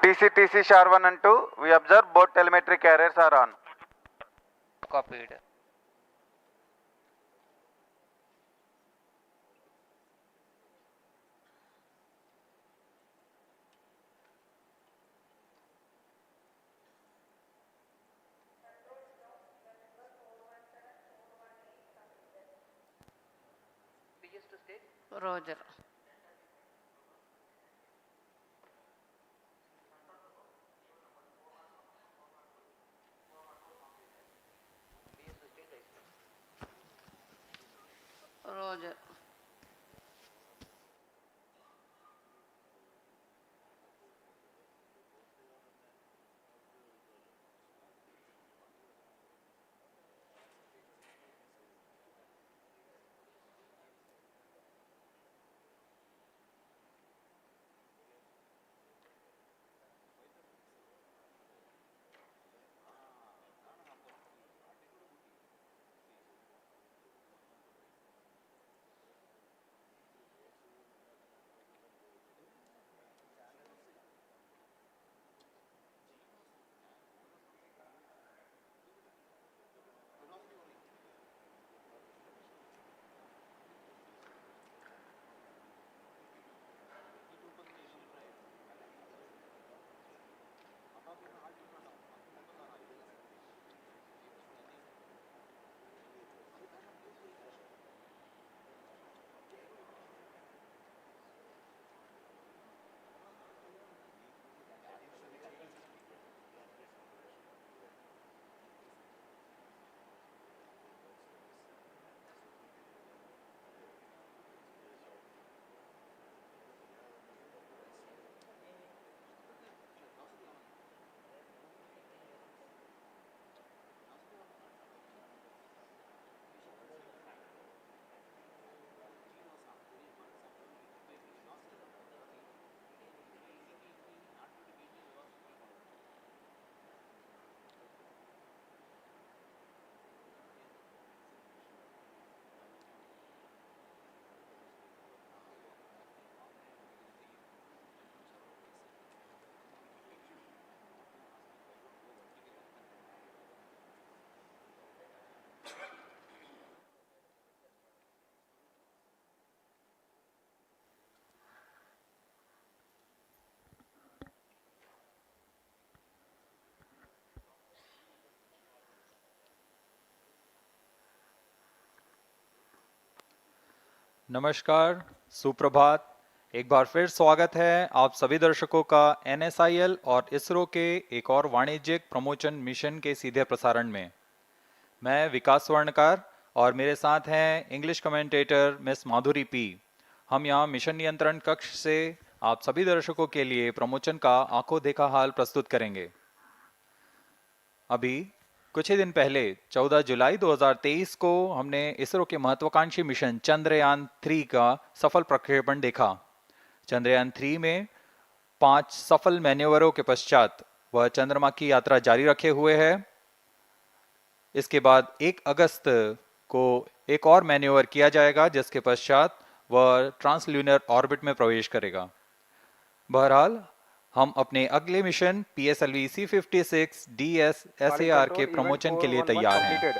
TC SHAR 1 and 2, we observe both telemetry carriers are on. Copied. Roger. Roger. नमस्कार, सुप्रभात। एक बार फिर स्वागत है आप सभी दर्शकों का NSIL और इसरो के एक और वाणिज्यिक प्रमोशन मिशन के सीधे प्रसारण में। मैं विकास स्वर्णकार और मेरे साथ हैं इंग्लिश कमेंटेटर मिस माधुरी पी। हम यहाँ मिशन नियंत्रण कक्ष से आप सभी दर्शकों के लिए प्रमोशन का आंखों देखा हाल प्रस्तुत करेंगे। अभी कुछ ही दिन पहले 14 जुलाई 2023 को हमने इसरो के महत्वाकांक्षी मिशन चंद्रयान 3 का सफल प्रक्षेपण देखा। चंद्रयान 3 में 5 सफल मैन्यूवरों के पश्चात वह चंद्रमा की यात्रा जारी रखे हुए है। इसके बाद 1 अगस्त को एक और मैन्यूवर किया जाएगा, जिसके पश्चात वह ट्रांसल्यूनर ऑर्बिट में प्रवेश करेगा। बहरहाल हम अपने अगले mission PSLV C56 DS SAR के प्रमोशन के लिए तैयार हैं।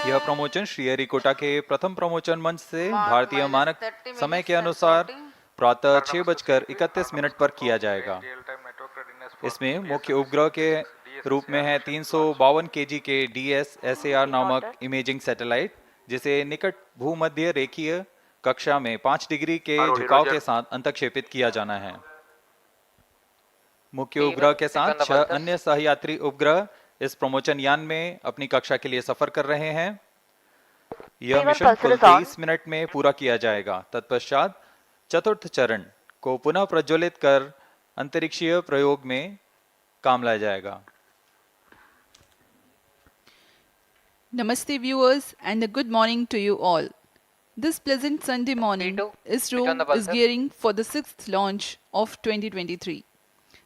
यह प्रमोशन श्रीहरिकोटा के प्रथम प्रमोशन मंच से भारतीय मानक समय के अनुसार प्रातः 6:31 पर किया जाएगा। इसमें मुख्य उपग्रह के रूप में है 352 kg के DS SAR नामक इमेजिंग सैटेलाइट, जिसे निकट भूमध्य रेखीय कक्षा में 5 डिग्री के झुकाव के साथ अंतक्षेपित किया जाना है। मुख्य उपग्रह के साथ 6 अन्य सहयात्री उपग्रह इस प्रमोशन यान में अपनी कक्षा के लिए सफर कर रहे हैं। यह मिशन कुल 23 मिनट में पूरा किया जाएगा। तत्पश्चात चतुर्थ चरण को पुनः प्रज्वलित कर अंतरिक्षीय प्रयोग में काम लाया जाएगा। Namaste viewers and a good morning to you all. This pleasant Sunday morning, ISRO is gearing for the 6th launch of 2023.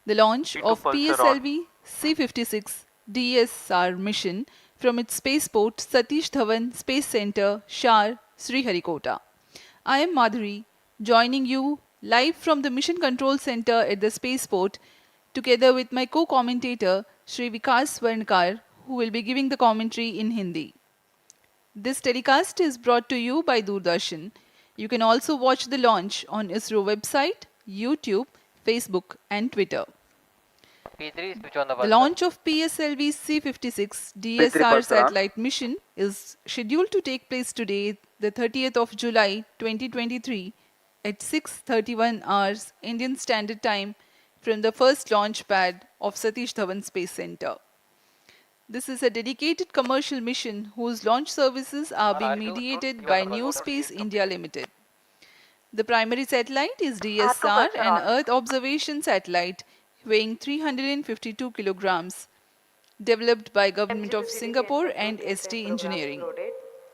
The launch of PSLV C56 DSR mission from its spaceport Satish Dhawan Space Center, SHAR, Sriharikota. I am Madhuri, joining you live from the Mission Control Center at the spaceport, together with my co-commentator Shri Vikas Swarnkar, who will be giving the commentary in Hindi. This telecast is brought to you by Doordarshan. You can also watch the launch on ISRO website, YouTube, Facebook and Twitter. P3 switch on the The buzzer. launch of PSLV C56 P3 DSR buzzer on. satellite mission is scheduled to take place today, the 30th of July 2023 at 6:31 hours Indian Standard Time from the first launch pad of Satish Dhawan Space Center. This is a dedicated commercial mission whose launch services are being mediated by New Space India Limited. The primary satellite is DSR, an Earth observation satellite weighing 352 kilograms, developed by Government of Singapore and SD Engineering.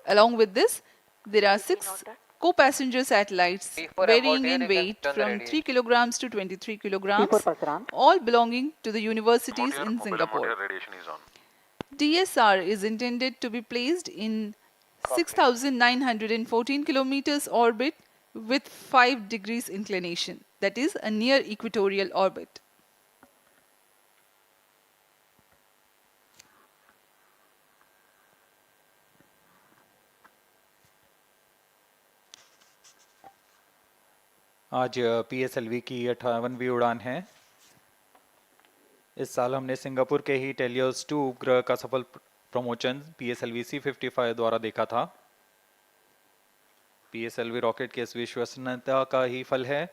Along with this, there are 6 co-passenger satellites varying in weight from 3 kilograms to 23 kilograms, all belonging to the universities in Singapore. DSR is intended to be placed in 6,914 kilometers orbit with 5 degrees inclination, that is a near equatorial orbit. आज PSLV की 58वीं उड़ान है। इस साल हमने Singapore के ही teleost 2 उपग्रह का सफल प्रमोशन PSLV C55 द्वारा देखा था। PSLV रॉकेट की इस विश्वसनीयता का ही फल है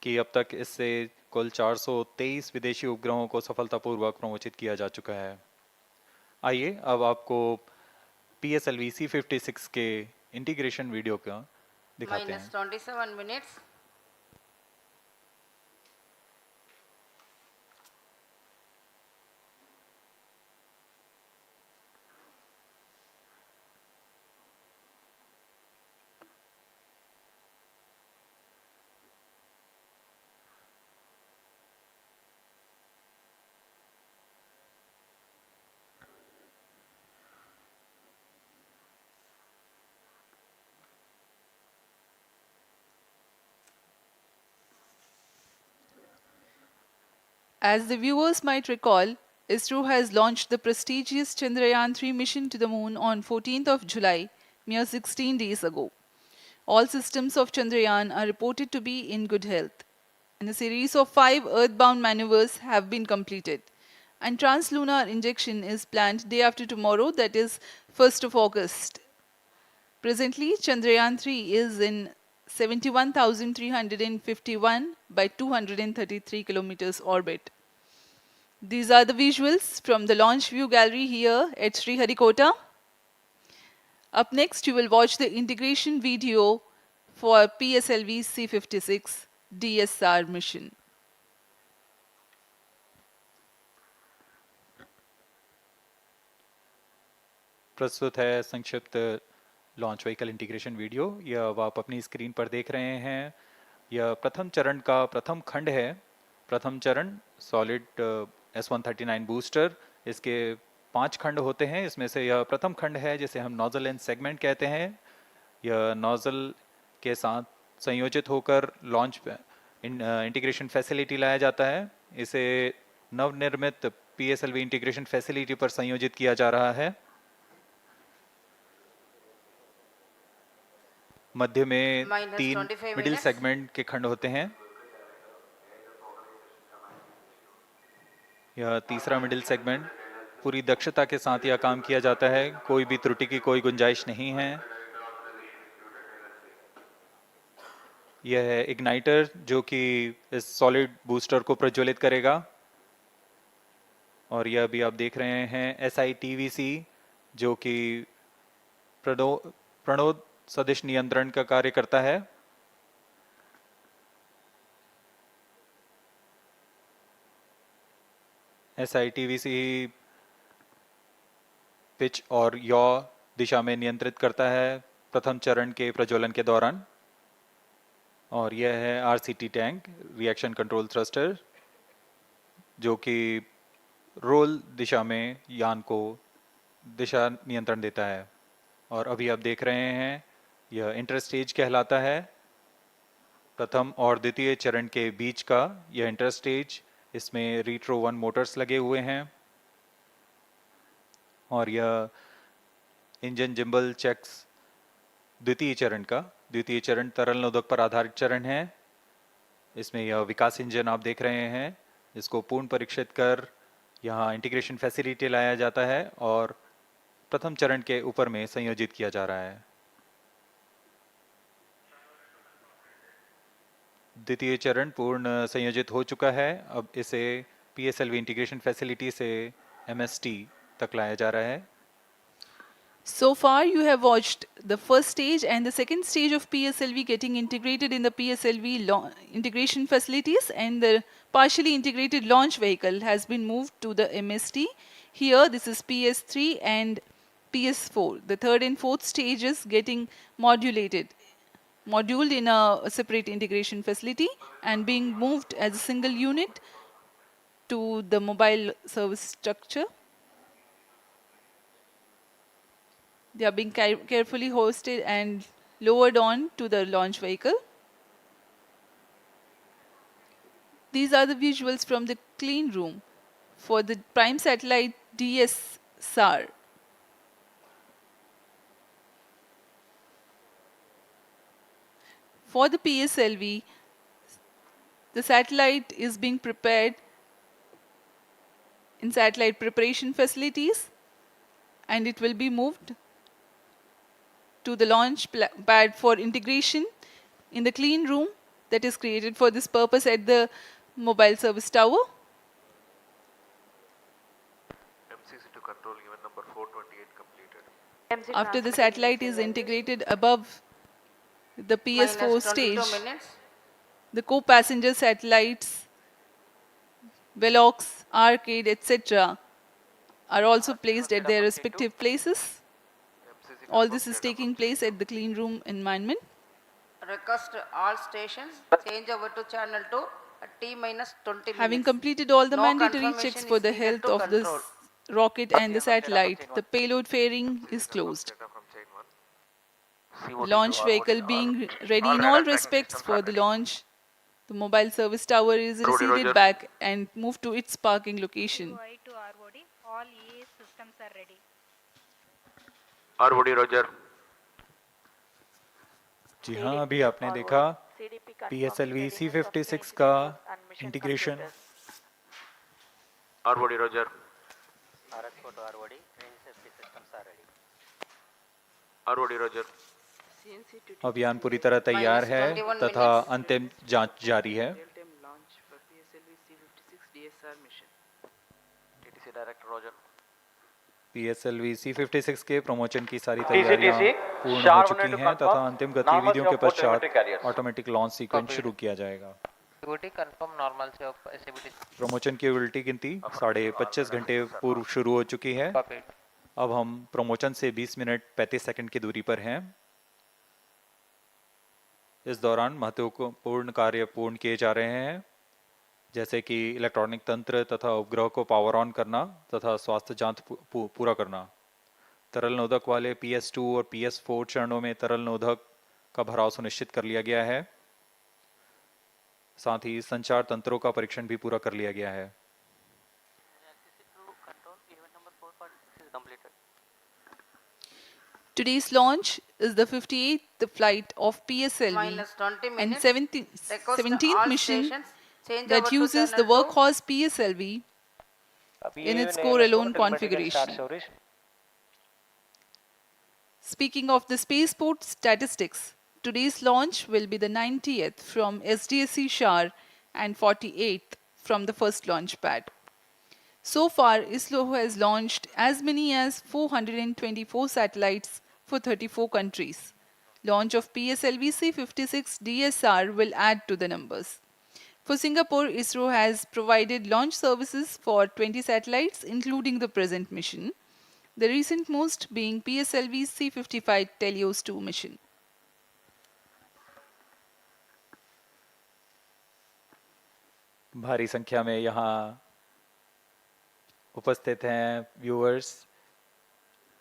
कि अब तक इससे कुल 423 विदेशी उपग्रहों को सफलतापूर्वक प्रमोचित किया जा चुका है। आइए अब आपको PSLV C56 के इंटीग्रेशन वीडियो का दिखाते हैं। -27 minutes. As the viewers might recall, ISRO has launched the prestigious Chandrayaan-3 mission to the moon on 14th of July, mere 16 days ago. All systems of Chandrayaan are reported to be in good health, and a series of 5 earthbound maneuvers have been completed. And translunar injection is planned day after tomorrow, that is 1st of August. Presently, Chandrayaan-3 is in 71,351 by 233 kilometers orbit. These are the visuals from the launch view gallery here at Sriharikota. Up next, you will watch the integration video for PSLV C56 DSR mission. प्रस्तुत है संक्षिप्त launch vehicle integration video. यह अब आप अपनी screen पर देख रहे हैं। यह प्रथम चरण का प्रथम खंड है। प्रथम चरण सॉलिड S139 बूस्टर, इसके 5 खंड होते हैं। इसमें से यह प्रथम खंड है जिसे हम नोजल एंड सेगमेंट कहते हैं। यह नोजल के साथ संयोजित होकर लॉन्च इंटीग्रेशन फैसिलिटी लाया जाता है। इसे नवनिर्मित PSLV इंटीग्रेशन फैसिलिटी पर संयोजित किया जा रहा है। मध्य में 3 मिडिल सेगमेंट के खंड होते हैं। यह तीसरा मिडिल सेगमेंट, पूरी दक्षता के साथ यह काम किया जाता है, कोई भी त्रुटि की कोई गुंजाइश नहीं है। यह है इग्नाइटर जो कि इस सॉलिड बूस्टर को प्रज्वलित करेगा। और यह भी आप देख रहे हैं SITVC जो कि प्रणोद सदिश नियंत्रण का कार्य करता है। SITVC पिच और यॉ दिशा में नियंत्रित करता है प्रथम चरण के प्रज्वलन के दौरान। और यह है RCT tank, reaction control thruster, जो कि रोल दिशा में यान को दिशा नियंत्रण देता है। और अभी आप देख रहे हैं यह इंटरस्टेज कहलाता है। प्रथम और द्वितीय चरण के बीच का यह इंटरस्टेज इसमें रीट्रो 1 मोटर्स लगे हुए हैं और यह इंजन जिम्बल चेक्स द्वितीय चरण तरल नोदक पर आधारित चरण है। इसमें यह विकास इंजन आप देख रहे हैं, इसको पूर्ण परीक्षित कर यहाँ इंटीग्रेशन फैसिलिटी लाया जाता है और प्रथम चरण के ऊपर में संयोजित किया जा रहा है। द्वितीय चरण पूर्ण संयोजित हो चुका है। अब इसे PSLV इंटीग्रेशन फैसिलिटी से MST तक लाया जा रहा है। So far, you have watched the first stage and the second stage of PSLV getting integrated in the PSLV integration facilities, and the partially integrated launch vehicle has been moved to the MST. Here, this is PS3 and PS4. The third and fourth stages getting moduled in a separate integration facility and being moved as a single unit to the mobile service structure. They are being carefully hoisted and lowered on to the launch vehicle. These are the visuals from the clean room for the prime satellite SAR. For the PSLV, the satellite is being prepared in satellite preparation facilities, and it will be moved to the launch pad for integration in the clean room that is created for this purpose at the mobile service tower. MCC to control event number 428 completed. After the satellite is integrated above the PS4 stage, the co-passenger satellites, Velox, Arcade, etc. are also placed at their respective places. All this is taking place at the clean room environment. Request all stations change over to channel 2 at T-20 minutes. Having completed all the No mandatory confirmation checks is for the needed health to of this control. rocket and the satellite, the payload fairing is closed. Data from chain 1. Launch vehicle being ready in all respects for the launch. The mobile service tower is receded back and moved to its parking location. UI to ROD, all EAS systems are ready. ROD Roger. जी हाँ, अभी आपने देखा PSLV C56 का integration. ROD Roger. RX4 to ROD, range safety systems are ready. ROD Roger. अभियान पूरी तरह तैयार है तथा अंतिम जांच जारी है। TTC Director Roger. PSLV C56 के प्रमोशन की सारी तैयारियां पूर्ण हो चुकी हैं तथा अंतिम गतिविधियों के पश्चात ऑटोमेटिक लॉन्च सीक्वेंस शुरू किया जाएगा। Activity confirm normalcy of SABT. Promotion की उल्टी गिनती 25.5 घंटे पूर्व शुरू हो चुकी है। Copied. अब हम प्रमोशन से 20 मिनट 35 सेकंड की दूरी पर हैं। इस दौरान महत्वपूर्ण कार्य पूर्ण किए जा रहे हैं, जैसे कि इलेक्ट्रॉनिक तंत्र तथा उपग्रह को पावर ऑन करना तथा स्वास्थ्य जांच पूरा करना। तरल नोदक वाले PS2 और PS4 चरणों में तरल नोदक का भराव सुनिश्चित कर लिया गया है। साथ ही संचार तंत्रों का परीक्षण भी पूरा कर लिया गया है। Today's launch is the 58th flight of PSLV Minus 20 and minutes. 17th all mission stations change that over to uses the channel 2. workhorse PSLV in its core-alone configuration. Speaking of the spaceport statistics, today's launch will be the 90th from SDSC SHAR and 48th from the first launch pad. So far, ISRO has launched as many as 424 satellites for 34 countries. Launch of PSLV C56 DSR will add to the numbers. For Singapore, ISRO has provided launch services for 20 satellites, including the present mission, the recent most being PSLV C55 Telios 2 mission. भारी संख्या में यहाँ उपस्थित हैं viewers,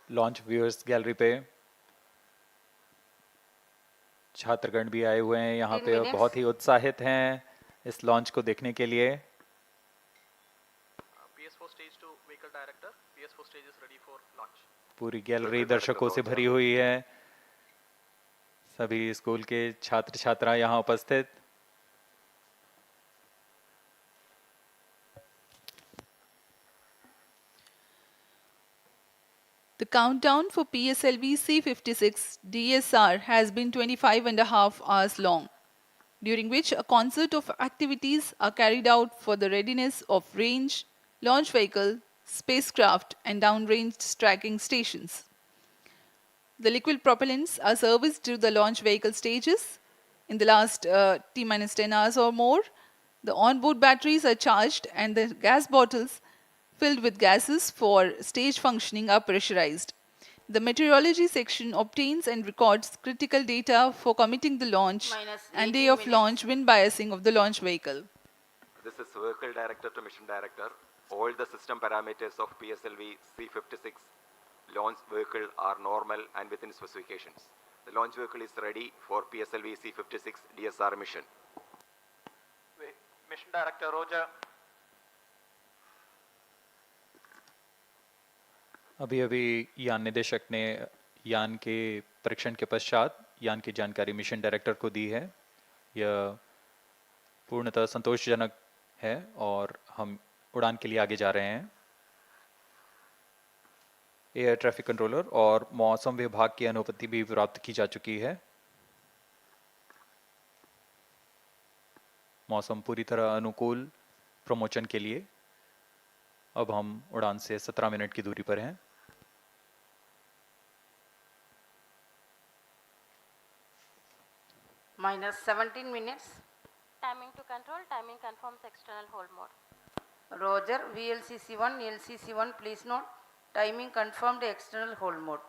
launch viewers gallery पे। छात्रगण भी आए हुए हैं यहाँ पे और बहुत ही उत्साहित हैं इस लॉन्च को देखने के लिए। पूरी गैलरी दर्शकों से भरी हुई है। सभी स्कूल के छात्र छात्रा यहाँ उपस्थित। The countdown for PSLV C56 DSR has been 25.5 hours long, during which a concert of activities are carried out for the readiness of range, launch vehicle, spacecraft and downrange tracking stations. The liquid propellants are serviced to the launch vehicle stages in the last T-10 hours or more. The onboard batteries are charged and the gas bottles filled with gases for stage functioning are pressurized. The meteorology section obtains and records critical data for committing the launch Minus and 18 day of minutes. launch wind biasing of the launch vehicle. This is vehicle director to mission director. All the system parameters of PSLV C56 launch vehicle are normal and within specifications. The launch vehicle is ready for PSLV C56 DSR mission. Mission Director Roger. अभी अभी यान निदेशक ने यान के परीक्षण के पश्चात यान की जानकारी मिशन डायरेक्टर को दी है। यह पूर्णतः संतोषजनक है और हम उड़ान के लिए आगे जा रहे हैं। एयर ट्रैफिक कंट्रोलर और मौसम विभाग की अनुमति भी प्राप्त की जा चुकी है। मौसम पूरी तरह अनुकूल प्रमोशन के लिए अब हम उड़ान से 17 मिनट की दूरी पर हैं। Minus 17 minutes. Timing to control, timing confirms external hold mode. Roger, VLCC1, LCC1, please note, timing confirmed external hold mode.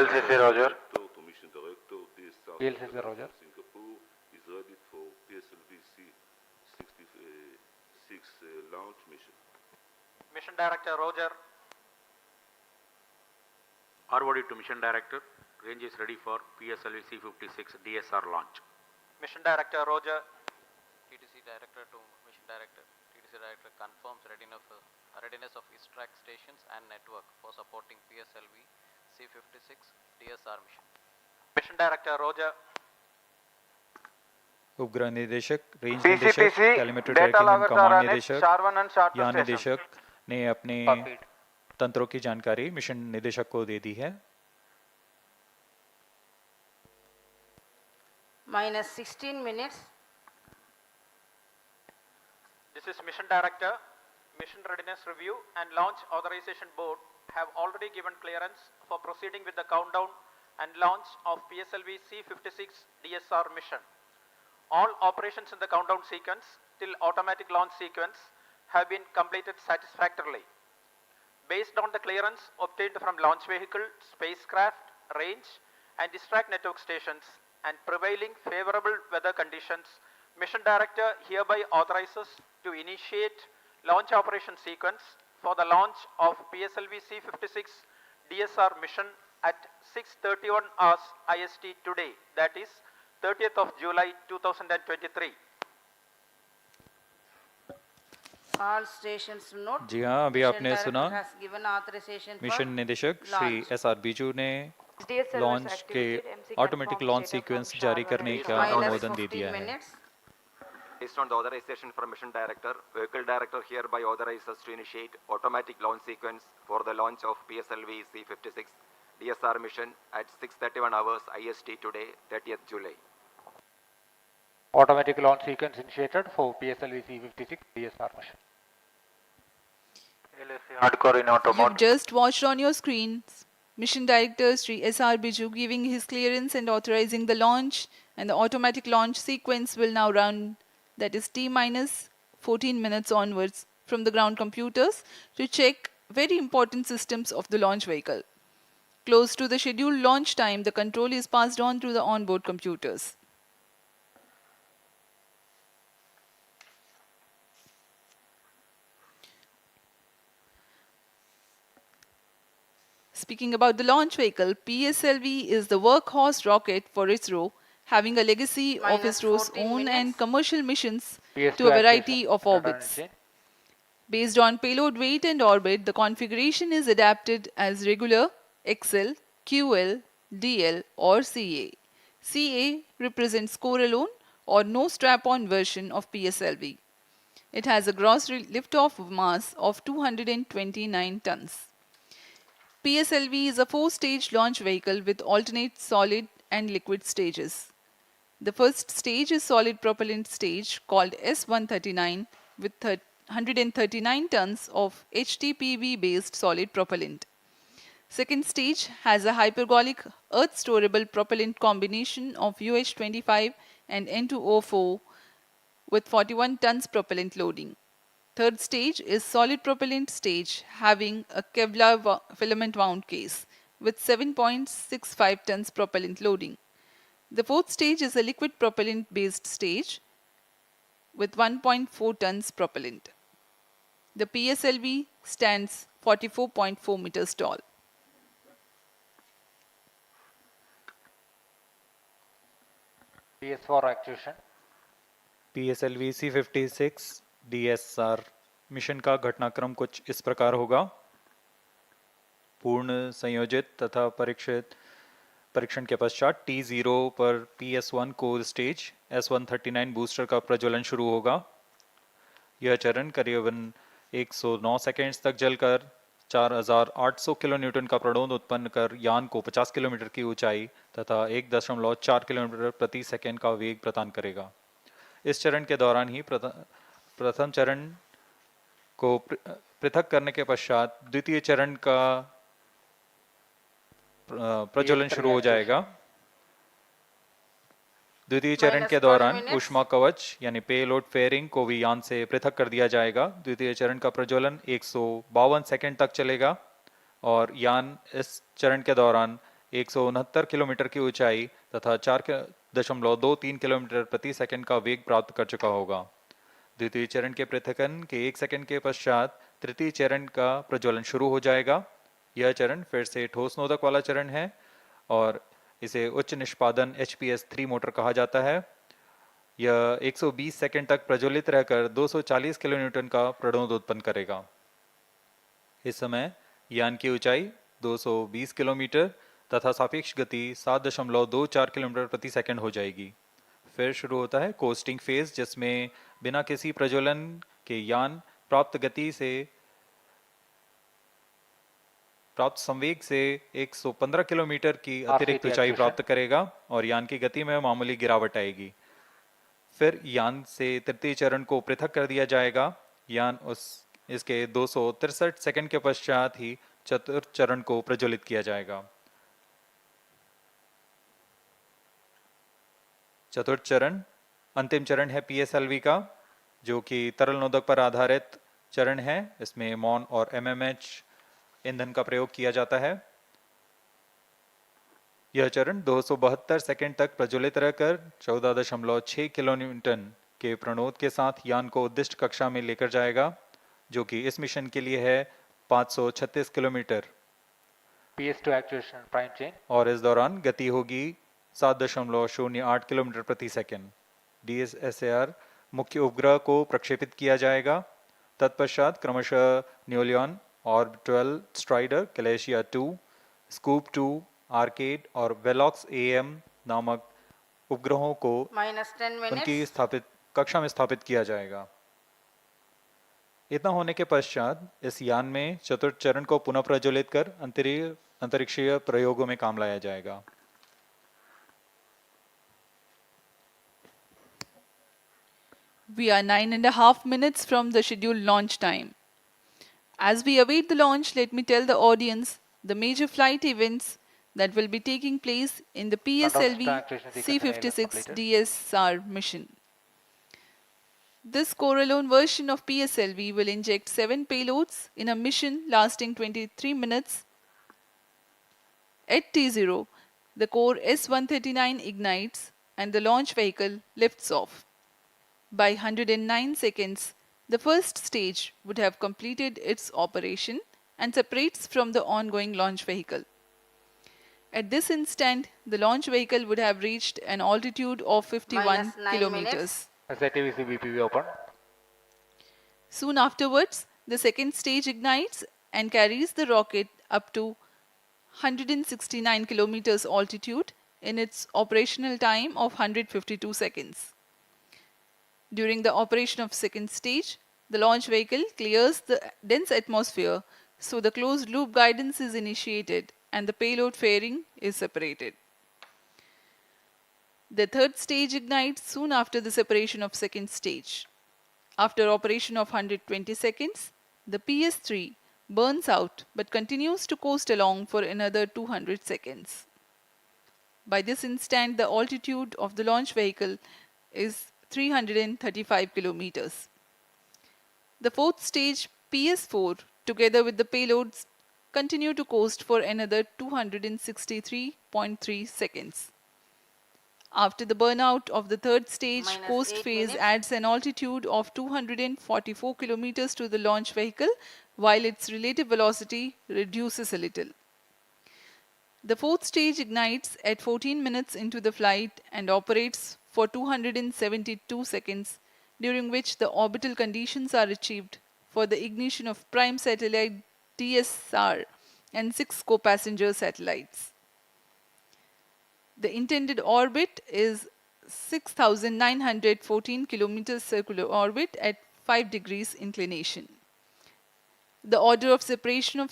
LCC Roger. To mission director, DSR PLCC Roger. Singapore is ready for PSLV C56 launch mission. Mission Director Roger. ROD to mission director. Range is ready for PSLV C56 DSR launch. Mission Director Roger. TTC director to mission director. TTC director confirms readiness of its track stations and network for supporting PSLV C56 DSR mission. Mission Director Roger. उपग्रह निदेशक, range CCTC, निदेशक, telemetry data tracking and loggers are command on it, निदेशक, SHAR 1 and SHAR 2 यान stations. निदेशक ने अपने तंत्रों की जानकारी मिशन निदेशक को दे दी है। Minus 16 minutes. This is Mission Director. Mission Readiness Review and Launch Authorization Board have already given clearance for proceeding with the countdown and launch of PSLV C56 DSR mission. All operations in the countdown sequence till automatic launch sequence have been completed satisfactorily. Based on the clearance obtained from launch vehicle, spacecraft, range and distract network stations and prevailing favorable weather conditions, Mission Director hereby authorizes to initiate launch operation sequence for the launch of PSLV C56 DSR mission at 6:31 hours IST today, that is 30th of July 2023. All stations note. जी हाँ, अभी Mission आपने Director सुना has given authorization for mission निदेशक Shri launch. SR Biju ने launch के automatic launch sequence जारी करने का Minus अनुमोदन दे 15 दिया है। minutes. Based on the authorization from mission director, vehicle director hereby authorizes to initiate automatic launch sequence for the launch of PSLV C56 DSR mission at 6:31 hours IST today, 30th July. Automatic launch sequence initiated for PSLV C56 DSR mission. LSC hardcore in auto You've mode. just watched on your screens Mission Director Sri SR Biju giving his clearance and authorizing the launch, and the automatic launch sequence will now run, that is T-14 minutes onwards from the ground computers to check very important systems of the launch vehicle. Close to the scheduled launch time, the control is passed on to the onboard computers. Speaking about the launch vehicle, PSLV is the workhorse rocket for ISRO, having a legacy of Minus ISRO's 14 own and minutes. commercial missions PS2 to a variety activation. of orbits. Return Based on payload weight and orbit, the configuration is adapted as regular, XL, QL, DL or CA. CA represents core alone or no strap-on version of PSLV. It has a gross lift-off mass of 229 tons. PSLV is a 4-stage launch vehicle with alternate solid and liquid stages. The first stage is solid propellant stage called S139 with 139 tons of HTPV based solid propellant. Second stage has a hypergolic earth storable propellant combination of UH25 and N2O4 with 41 tons propellant loading. Third stage is solid propellant stage having a Kevlar filament wound case with 7.65 tons propellant loading. The fourth stage is a liquid propellant based stage with 1.4 tons propellant. The PSLV stands 44.4 meters tall. PS4 actuation. PSLV C56 DSR mission का घटनाक्रम कुछ इस प्रकार होगा। पूर्ण संयोजित तथा परीक्षण के पश्चात T0 पर PS1 core stage S139 booster का प्रज्वलन शुरू होगा। यह चरण करीबन 109 सेकेंड्स तक जलकर 4800 किलोन्यूटन का प्रणोद उत्पन्न कर यान को 50 किलोमीटर की ऊंचाई तथा 1.4 किलोमीटर प्रति सेकेंड का वेग प्रदान करेगा। इस चरण के दौरान ही प्रथम चरण को पृथक करने के पश्चात द्वितीय चरण का प्रज्वलन शुरू हो जाएगा। द्वितीय चरण के दौरान ऊष्मा कवच यानी पेलोड फेयरिंग को भी यान से पृथक कर दिया जाएगा। द्वितीय चरण का प्रज्वलन 152 सेकंड तक चलेगा और यान इस चरण के दौरान 169 किलोमीटर की ऊंचाई तथा 4.23 किलोमीटर प्रति सेकंड का वेग प्राप्त कर चुका होगा। द्वितीय चरण के पृथकन के 1 सेकंड के पश्चात तृतीय चरण का प्रज्वलन शुरू हो जाएगा। यह चरण फिर से ठोस नोदक वाला चरण है और इसे उच्च निष्पादन HPS3 मोटर कहा जाता है। यह 120 सेकंड तक प्रज्वलित रहकर 240 किलोन्यूटन का प्रणोद उत्पन्न करेगा। इस समय यान की ऊंचाई 220 किलोमीटर तथा सापेक्ष गति 7.24 किलोमीटर प्रति सेकंड हो जाएगी। फिर शुरू होता है कोस्टिंग फेज, जिसमें बिना किसी प्रज्वलन के यान प्राप्त संवेग से 115 किलोमीटर की अतिरिक्त ऊंचाई प्राप्त करेगा और यान की गति में मामूली गिरावट आएगी। फिर यान से तृतीय चरण को पृथक कर दिया जाएगा। यान इसके 263 सेकंड के पश्चात ही चतुर्थ चरण को प्रज्वलित किया जाएगा। चतुर्थ चरण अंतिम चरण है PSLV का, जो कि तरल नोदक पर आधारित चरण है। इसमें MON और MMH ईंधन का प्रयोग किया जाता है। यह चरण 272 सेकंड तक प्रज्वलित रहकर 14.6 किलोन्यूटन के प्रणोद के साथ यान को उद्दिष्ट कक्षा में लेकर जाएगा, जो कि इस मिशन के लिए है 536 kilometre. PS2 actuation prime chain. और इस दौरान गति होगी 7.08 किलोमीटर प्रति सेकंड। SAR मुख्य उपग्रह को प्रक्षेपित किया जाएगा। तत्पश्चात क्रमशः न्यूलियन, ऑर्बिटल स्ट्राइडर, कैलेशिया 2, स्कूप 2, आर्केड और वेलॉक्स AM नामक उपग्रहों को उनकी कक्षा में स्थापित किया जाएगा। इतना होने के पश्चात इस यान में चतुर्थ चरण को पुनः प्रज्वलित कर अंतरिक्षीय प्रयोगों में काम लाया जाएगा। We are 9.5 minutes from the scheduled launch time. As we await the launch, let me tell the audience the major flight events that will be taking place in the PSLV C56 DSR mission. This core-alone version of PSLV will inject 7 payloads in a mission lasting 23 minutes. At T0, the core S139 ignites and the launch vehicle lifts off. By 109 seconds, the first stage would have completed its operation and separates from the ongoing launch vehicle. At this instant, the launch vehicle would have reached an altitude of 51 kilometers. SATVC BPV open. Soon afterwards, the second stage ignites and carries the rocket up to 169 kilometers altitude in its operational time of 152 seconds. During the operation of second stage, the launch vehicle clears the dense atmosphere, so the closed loop guidance is initiated and the payload fairing is separated. The third stage ignites soon after the separation of second stage. After operation of 120 seconds, the PS3 burns out but continues to coast along for another 200 seconds. By this instant, the altitude of the launch vehicle is 335 kilometers. The fourth stage PS4 together with the payloads continue to coast for another 263.3 seconds. After the burnout of the third stage, Minus coast 8 phase minutes. adds an altitude of 244 kilometers to the launch vehicle, while its relative velocity reduces a little. The fourth stage ignites at 14 minutes into the flight and operates for 272 seconds, during which the orbital conditions are achieved for the ignition of prime satellite SAR and 6 co-passenger satellites. The intended orbit is 6,914 kilometers circular orbit at 5 degrees inclination. The order of separation of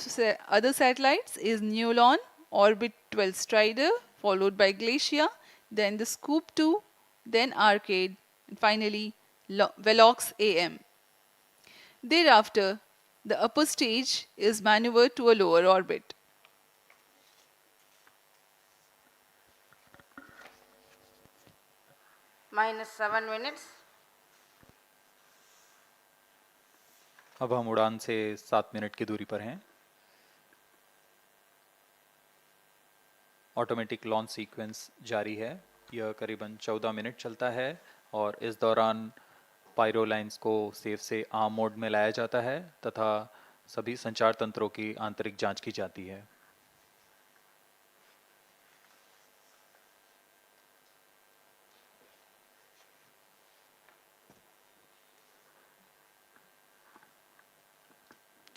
other satellites is Neolon, Orbit 12 Strider, followed by Glacia, then the Scoop 2, then Arcade, and finally Velox AM. Thereafter, the upper stage is maneuvered to a lower orbit. Minus 7 minutes. अब हम उड़ान से 7 minute की दूरी पर हैं। Automatic launch sequence जारी है। यह करीबन 14 मिनट चलता है और इस दौरान पायरो लाइंस को सेफ से आर्म मोड में लाया जाता है तथा सभी संचार तंत्रों की आंतरिक जांच की जाती है।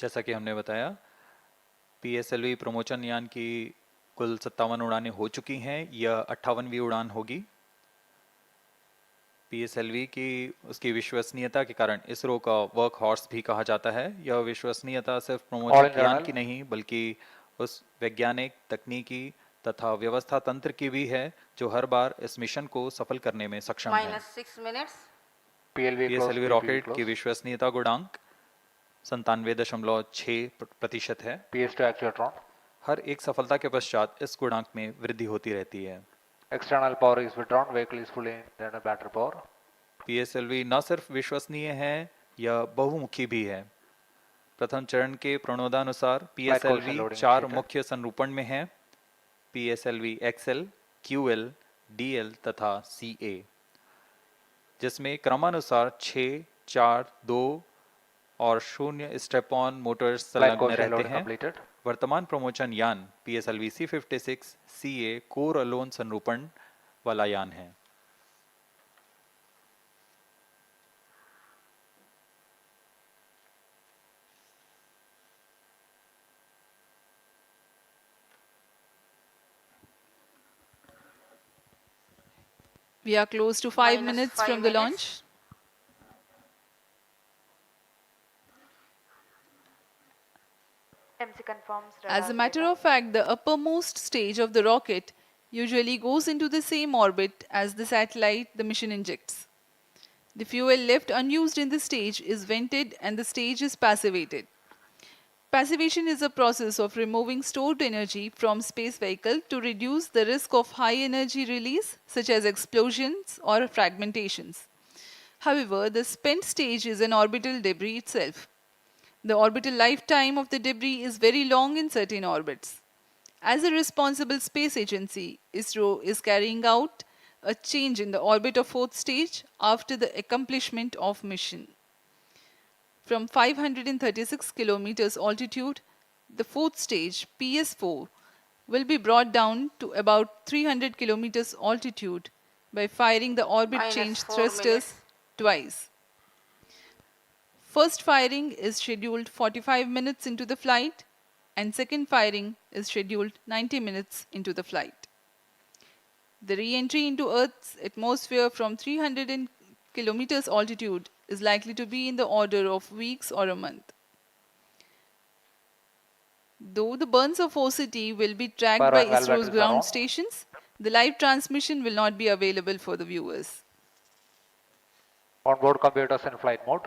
जैसा कि हमने बताया, PSLV प्रमोचन यान की कुल 57 उड़ानें हो चुकी हैं। यह 58वीं उड़ान होगी। PSLV की उसकी विश्वसनीयता के कारण इसरो का वर्क हॉर्स भी कहा जाता है। यह विश्वसनीयता सिर्फ प्रमोचन यान की नहीं बल्कि उस वैज्ञानिक, तकनीकी तथा व्यवस्था तंत्र की भी है जो हर बार इस मिशन को सफल करने में सक्षम है। Minus 6 minutes. PSLV रॉकेट की विश्वसनीयता गुणांक 97.6% है। PS2 actuatron. हर एक सफलता के पश्चात इस गुणांक में वृद्धि होती रहती है। External power is withdrawn. Vehicle is fully internal battery power. PSLV न सिर्फ विश्वसनीय है, यह बहुमुखी भी है। प्रथम चरण के प्रणोदानुसार PSLV 4 मुख्य संरूपण में है: PSLV XL, QL, DL तथा CA, जिसमें क्रमानुसार 6, 4, 2 और 0 स्टेप-ऑन मोटर्स संलग्न रहते हैं। वर्तमान प्रमोचन यान PSLV C56 CA core alone संरूपण वाला यान है। We are close to 5 minutes from the launch. As a matter of fact, the uppermost stage of the rocket usually goes into the same orbit as the satellite the mission injects. The fuel left unused in the stage is vented and the stage is passivated. Passivation is a process of removing stored energy from space vehicle to reduce the risk of high energy release such as explosions or fragmentations. However, the spent stage is an orbital debris itself. The orbital lifetime of the debris is very long in certain orbits. As a responsible space agency, ISRO is carrying out a change in the orbit of fourth stage after the accomplishment of mission. From 536 kilometers altitude, the fourth stage, PS4, will be brought down to about 300 kilometers altitude by firing the orbit change thrusters twice. First firing is scheduled 45 minutes into the flight and second firing is scheduled 90 minutes into the flight. The re-entry into Earth's atmosphere from 300 kilometers altitude is likely to be in the order of weeks or a month. Though the burns of OCT will be tracked Power by and well ISRO's batteries are ground on. stations, the live transmission will not be available for the viewers. On-board computers in flight mode.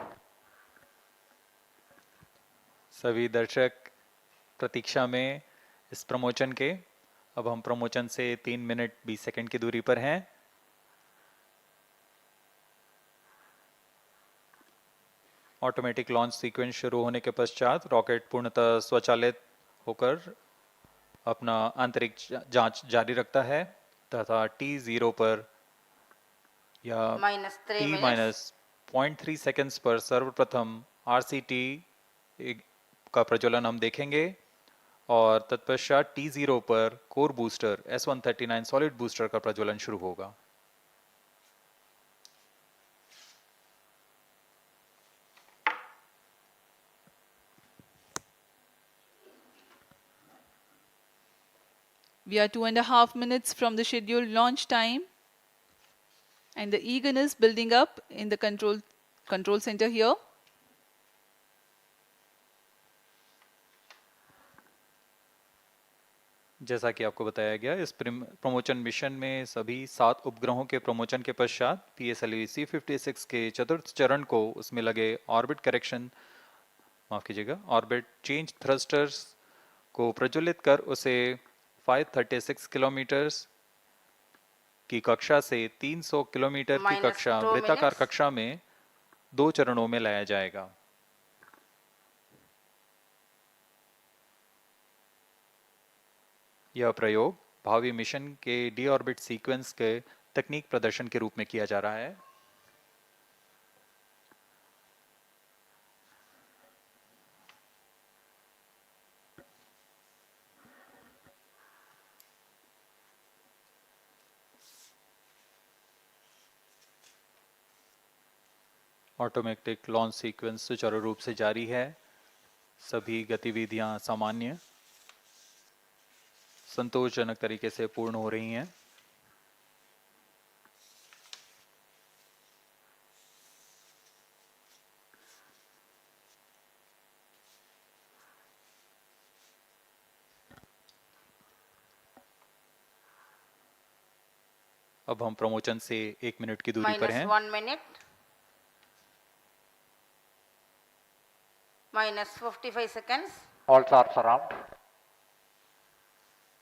सभी दर्शक प्रतीक्षा में इस promotion के। अब हम promotion से 3 minute 20 second की दूरी पर हैं। ऑटोमेटिक लॉन्च सीक्वेंस शुरू होने के पश्चात रॉकेट पूर्णतः स्वचालित होकर अपना आंतरिक जांच जारी रखता है तथा T0 पर या T-0.3 सेकंड्स पर सर्वप्रथम RCT का प्रज्वलन हम देखेंगे और तत्पश्चात T0 पर core booster S139 solid booster का प्रज्वलन शुरू होगा। We are 2.5 minutes from the scheduled launch time, and the eagerness building up in the control center here. जैसा कि आपको बताया गया, इस प्रमोशन मिशन में सभी 7 उपग्रहों के प्रमोशन के पश्चात PSLV C56 के चतुर्थ चरण को उसमें लगे orbit correction orbit change thrusters को प्रज्वलित कर उसे 536 किलोमीटर की कक्षा से 300 किलोमीटर की कक्षा वृत्ताकार कक्षा में 2 चरणों में लाया जाएगा। यह प्रयोग भावी मिशन के डी ऑर्बिट सीक्वेंस के तकनीक प्रदर्शन के रूप में किया जा रहा है। ऑटोमेटिक लॉन्च सीक्वेंस सुचारू रूप से जारी है। सभी गतिविधियां सामान्य संतोषजनक तरीके से पूर्ण हो रही हैं। अब हम प्रमोशन से 1 मिनट की दूरी पर हैं। -1 minute, -55 seconds. All SARs are armed.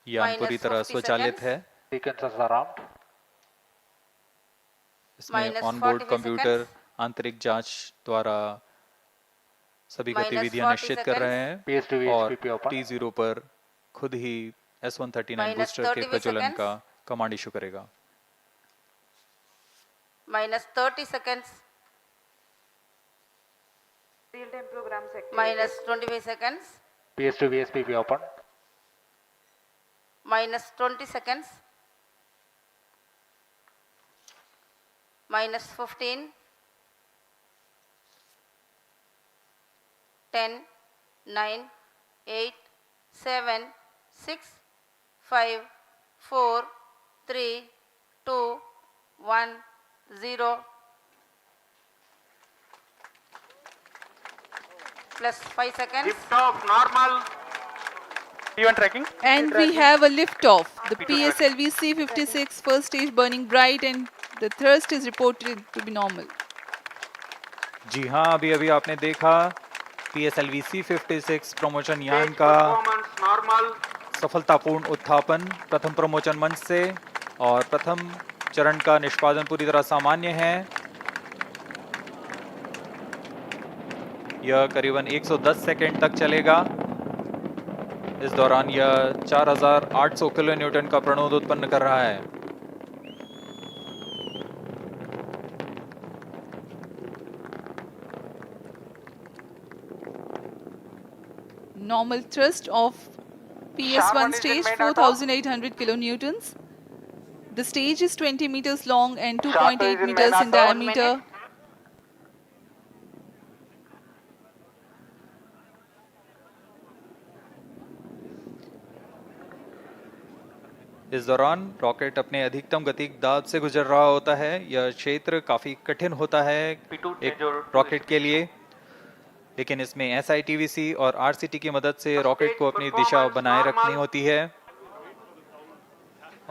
यान पूरी तरह स्वचालित है। Sequencers are armed. इसमें ऑनबोर्ड कंप्यूटर आंतरिक जांच द्वारा सभी गतिविधियां निश्चित कर रहे हैं और T0 पर खुद ही S139 बूस्टर के प्रज्वलन का कमांड इशू करेगा। -30 seconds. Real-time program sector. -25 seconds. PS2 VSPP open. -20 seconds. -15. 10, 9, 8, 7, 6, 5, 4, 3, 2, 1, 0. Plus 5 seconds. Lift off normal. Event tracking. And we have a lift-off. The PSLV C56 first stage burning bright and the thrust is reported to be normal. जी हाँ, अभी अभी आपने देखा PSLV C56 promotion यान का सफलतापूर्ण उत्थापन प्रथम promotion मंच से और प्रथम चरण का निष्पादन पूरी तरह सामान्य है। यह करीबन 110 सेकंड तक चलेगा। इस दौरान यह 4800 किलो न्यूटन का प्रणोद उत्पन्न कर रहा है। Normal thrust of PS1 stage 4800 kilonewtons. The stage is 20 meters long and 2.8 meters in diameter. इस दौरान रॉकेट अपने अधिकतम गति दाब से गुजर रहा होता है। यह क्षेत्र काफी कठिन होता है एक रॉकेट के लिए, लेकिन इसमें SITVC और RCT की मदद से रॉकेट को अपनी दिशा बनाए रखनी होती है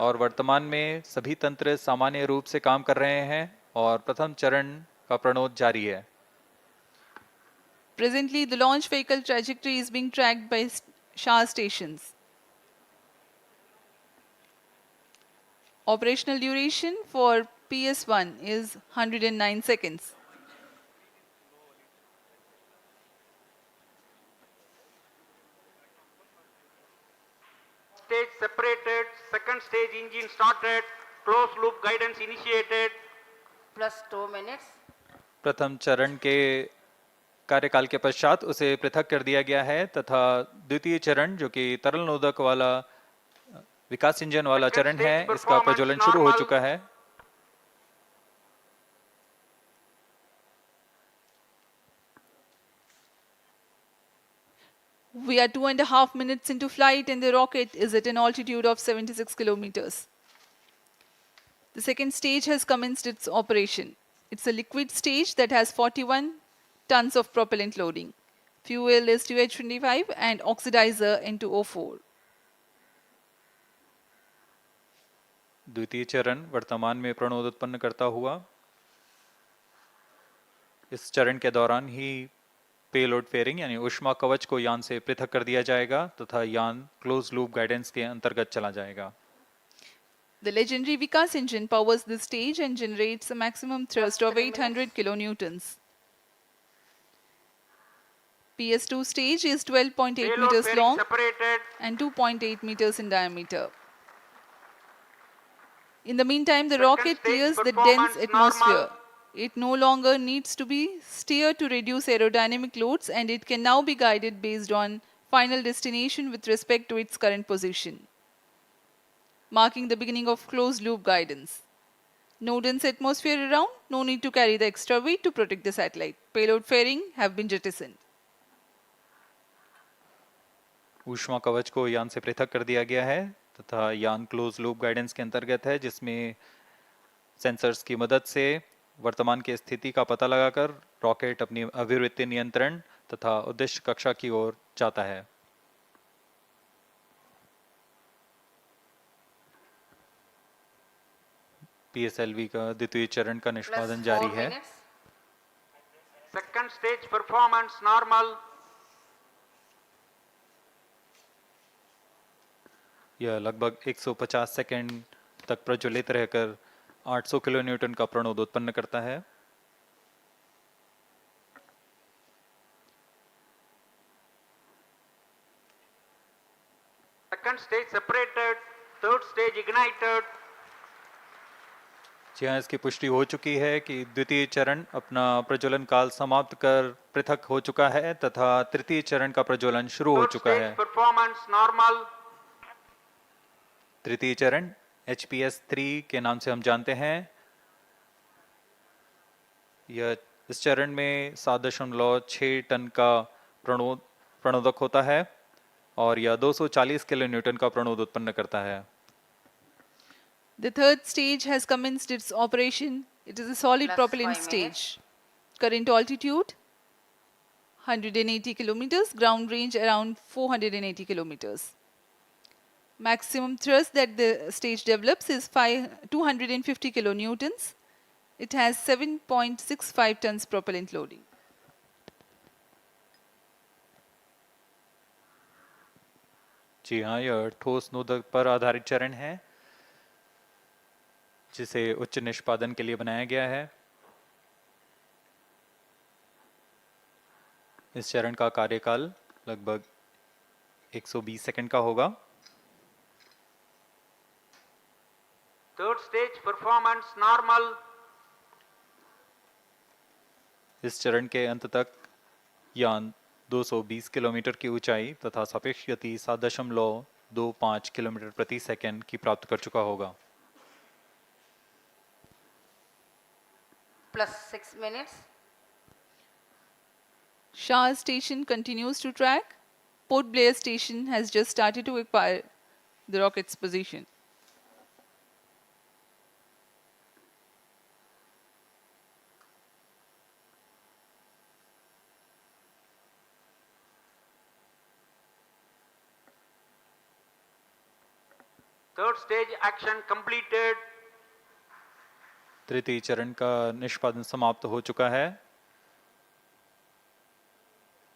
और वर्तमान में सभी तंत्र सामान्य रूप से काम कर रहे हैं और प्रथम चरण का प्रणोद जारी है। Presently, the launch vehicle trajectory is being tracked by SHAR stations. Operational duration for PS1 is 109 seconds. Stage separated, second stage engine started, closed loop guidance initiated. Plus 2 minutes. प्रथम चरण के कार्यकाल के पश्चात उसे पृथक कर दिया गया है तथा द्वितीय चरण जो कि तरल नोदक वाला विकास इंजन वाला चरण है, इसका प्रज्वलन शुरू हो चुका है। We are 2.5 minutes into flight and the rocket is at an altitude of 76 kilometers. The second stage has commenced its operation. It's a liquid stage that has 41 tons of propellant loading. Fuel is 2H25 and oxidizer N2O4. द्वितीय चरण वर्तमान में प्रणोद उत्पन्न करता हुआ। इस चरण के दौरान ही पेलोड फेयरिंग यानी ऊष्मा कवच को यान से पृथक कर दिया जाएगा तथा यान क्लोज लूप गाइडेंस के अंतर्गत चला जाएगा। The legendary Vikas engine powers this stage and generates a maximum thrust of 800 kilonewtons. PS2 stage is 12.8 meters long and 2.8 meters in diameter. In the meantime, the rocket clears the dense atmosphere. It no longer needs to be steered to reduce aerodynamic loads and it can now be guided based on final destination with respect to its current position, marking the beginning of closed loop guidance. No dense atmosphere around, no need to carry the extra weight to protect the satellite. Payload fairing have been jettisoned. ऊष्मा कवच को यान से पृथक कर दिया गया है तथा यान क्लोज लूप गाइडेंस के अंतर्गत है, जिसमें सेंसर्स की मदद से वर्तमान की स्थिति का पता लगाकर रॉकेट अपनी अभिवृत्ति नियंत्रण तथा उद्देश्य कक्षा की ओर जाता है। PSLV का द्वितीय चरण का निष्पादन जारी है। Second stage performance normal. यह लगभग 150 सेकंड तक प्रज्वलित रहकर 800 किलोन्यूटन का प्रणोद उत्पन्न करता है। Second stage separated, third stage ignited. जी हाँ, इसकी पुष्टि हो चुकी है कि द्वितीय चरण अपना प्रज्वलन काल समाप्त कर पृथक हो चुका है तथा तृतीय चरण का प्रज्वलन शुरू हो चुका है। Performance normal. तृतीय चरण HPS-3 के नाम से हम जानते हैं। यह इस चरण में 7.6 टन का प्रणोदक होता है और यह 240 किलोन्यूटन का प्रणोद उत्पन्न करता है। The third stage has commenced its operation. It is a solid propellant stage. Current altitude 180 kilometers, ground range around 480 kilometers. Maximum thrust that the stage develops is 250 kilonewtons. It has 7.65 tons propellant loading. जी हाँ, यह ठोस नोदक पर आधारित चरण है जिसे उच्च निष्पादन के लिए बनाया गया है। इस चरण का कार्यकाल लगभग 120 सेकंड का होगा। Third stage performance normal. इस चरण के अंत तक यान 220 किलोमीटर की ऊंचाई तथा सापेक्ष गति 7.25 किलोमीटर प्रति सेकंड की प्राप्त कर चुका होगा। Plus 6 minutes. SHAR station continues to track. Port Blair station has just started to acquire the rocket's position. Third stage action completed. तृतीय चरण का निष्पादन समाप्त हो चुका है।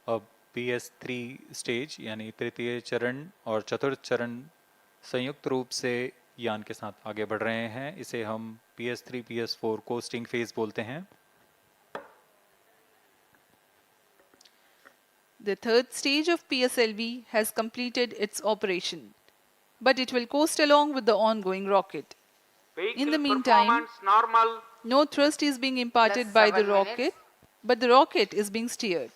अब PS3 स्टेज यानी तृतीय चरण और चतुर्थ चरण संयुक्त रूप से यान के साथ आगे बढ़ रहे हैं। इसे हम PS3 PS4 कोस्टिंग फेज बोलते हैं। The third stage of PSLV has completed its operation, but it will coast along with the ongoing rocket. In the meantime, normal. no thrust is being imparted Plus by the 7 rocket, minutes. but the rocket is being steered.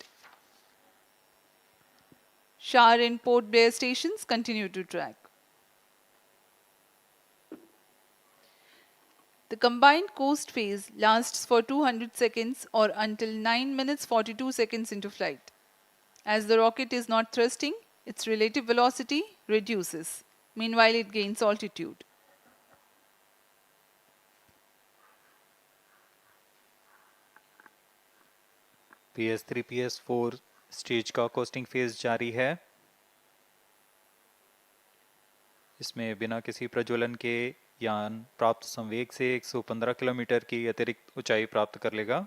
SHAR and Port Blair stations continue to track. The combined coast phase lasts for 200 seconds or until 9 minutes 42 seconds into flight. As the rocket is not thrusting, its relative velocity reduces. Meanwhile, it gains altitude. PS3 PS4 stage का costing phase जारी है। इसमें बिना किसी प्रज्वलन के यान प्राप्त संवेग से 115 किलोमीटर की अतिरिक्त ऊंचाई प्राप्त कर लेगा।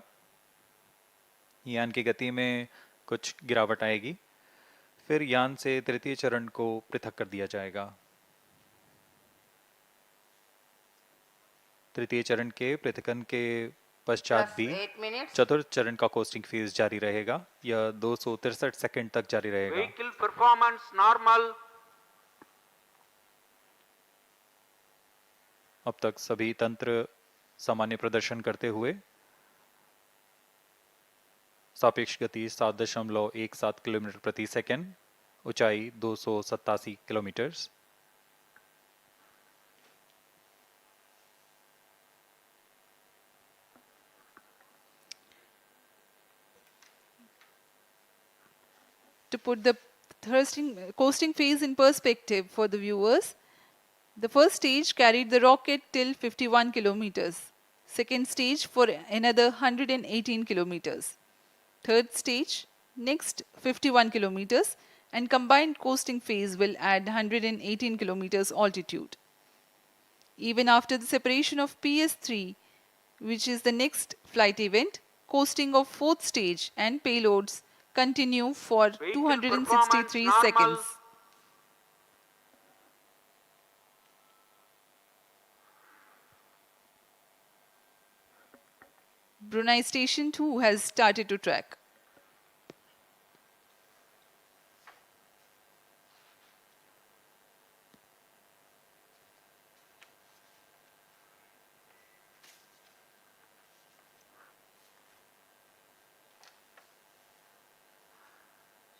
यान की गति में कुछ गिरावट आएगी, फिर यान से तृतीय चरण को पृथक कर दिया जाएगा। तृतीय चरण के पृथकन के पश्चात भी 8 minutes. चतुर्थ चरण का कोस्टिंग फेज जारी रहेगा। यह 263 सेकंड तक जारी रहेगा। Vehicle performance normal. अब तक सभी तंत्र सामान्य प्रदर्शन करते हुए सापेक्ष गति 7.17 किलोमीटर प्रति सेकंड, ऊंचाई 287 kilometre. To put the coasting phase in perspective for the viewers, the first stage carried the rocket till 51 kilometers. Second stage for another 118 kilometers. Third stage, next 51 kilometers, and combined coasting phase will add 118 kilometers altitude. Even after the separation of PS3, which is the next flight event, coasting of fourth stage and payloads continue for 263 seconds. Brunei Station 2 has started to track.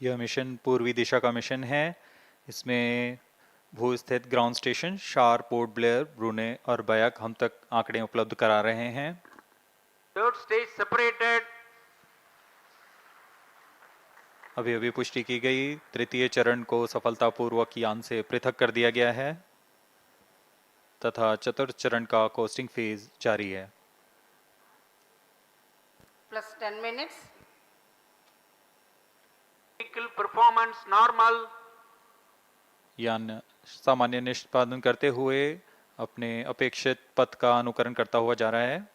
यह mission पूर्वी दिशा का mission है। इसमें भू स्थित ground station शार, port Blair, ब्रूने और बयाक हम तक आंकड़े उपलब्ध करा रहे हैं। Third stage separated. अभी अभी पुष्टि की गई, तृतीय चरण को सफलतापूर्वक यान से पृथक कर दिया गया है तथा चतुर्थ चरण का कोस्टिंग फेज जारी है। Plus 10 minutes. Vehicle performance normal. यान सामान्य निष्पादन करते हुए अपने अपेक्षित पथ का अनुकरण करता हुआ जा रहा है।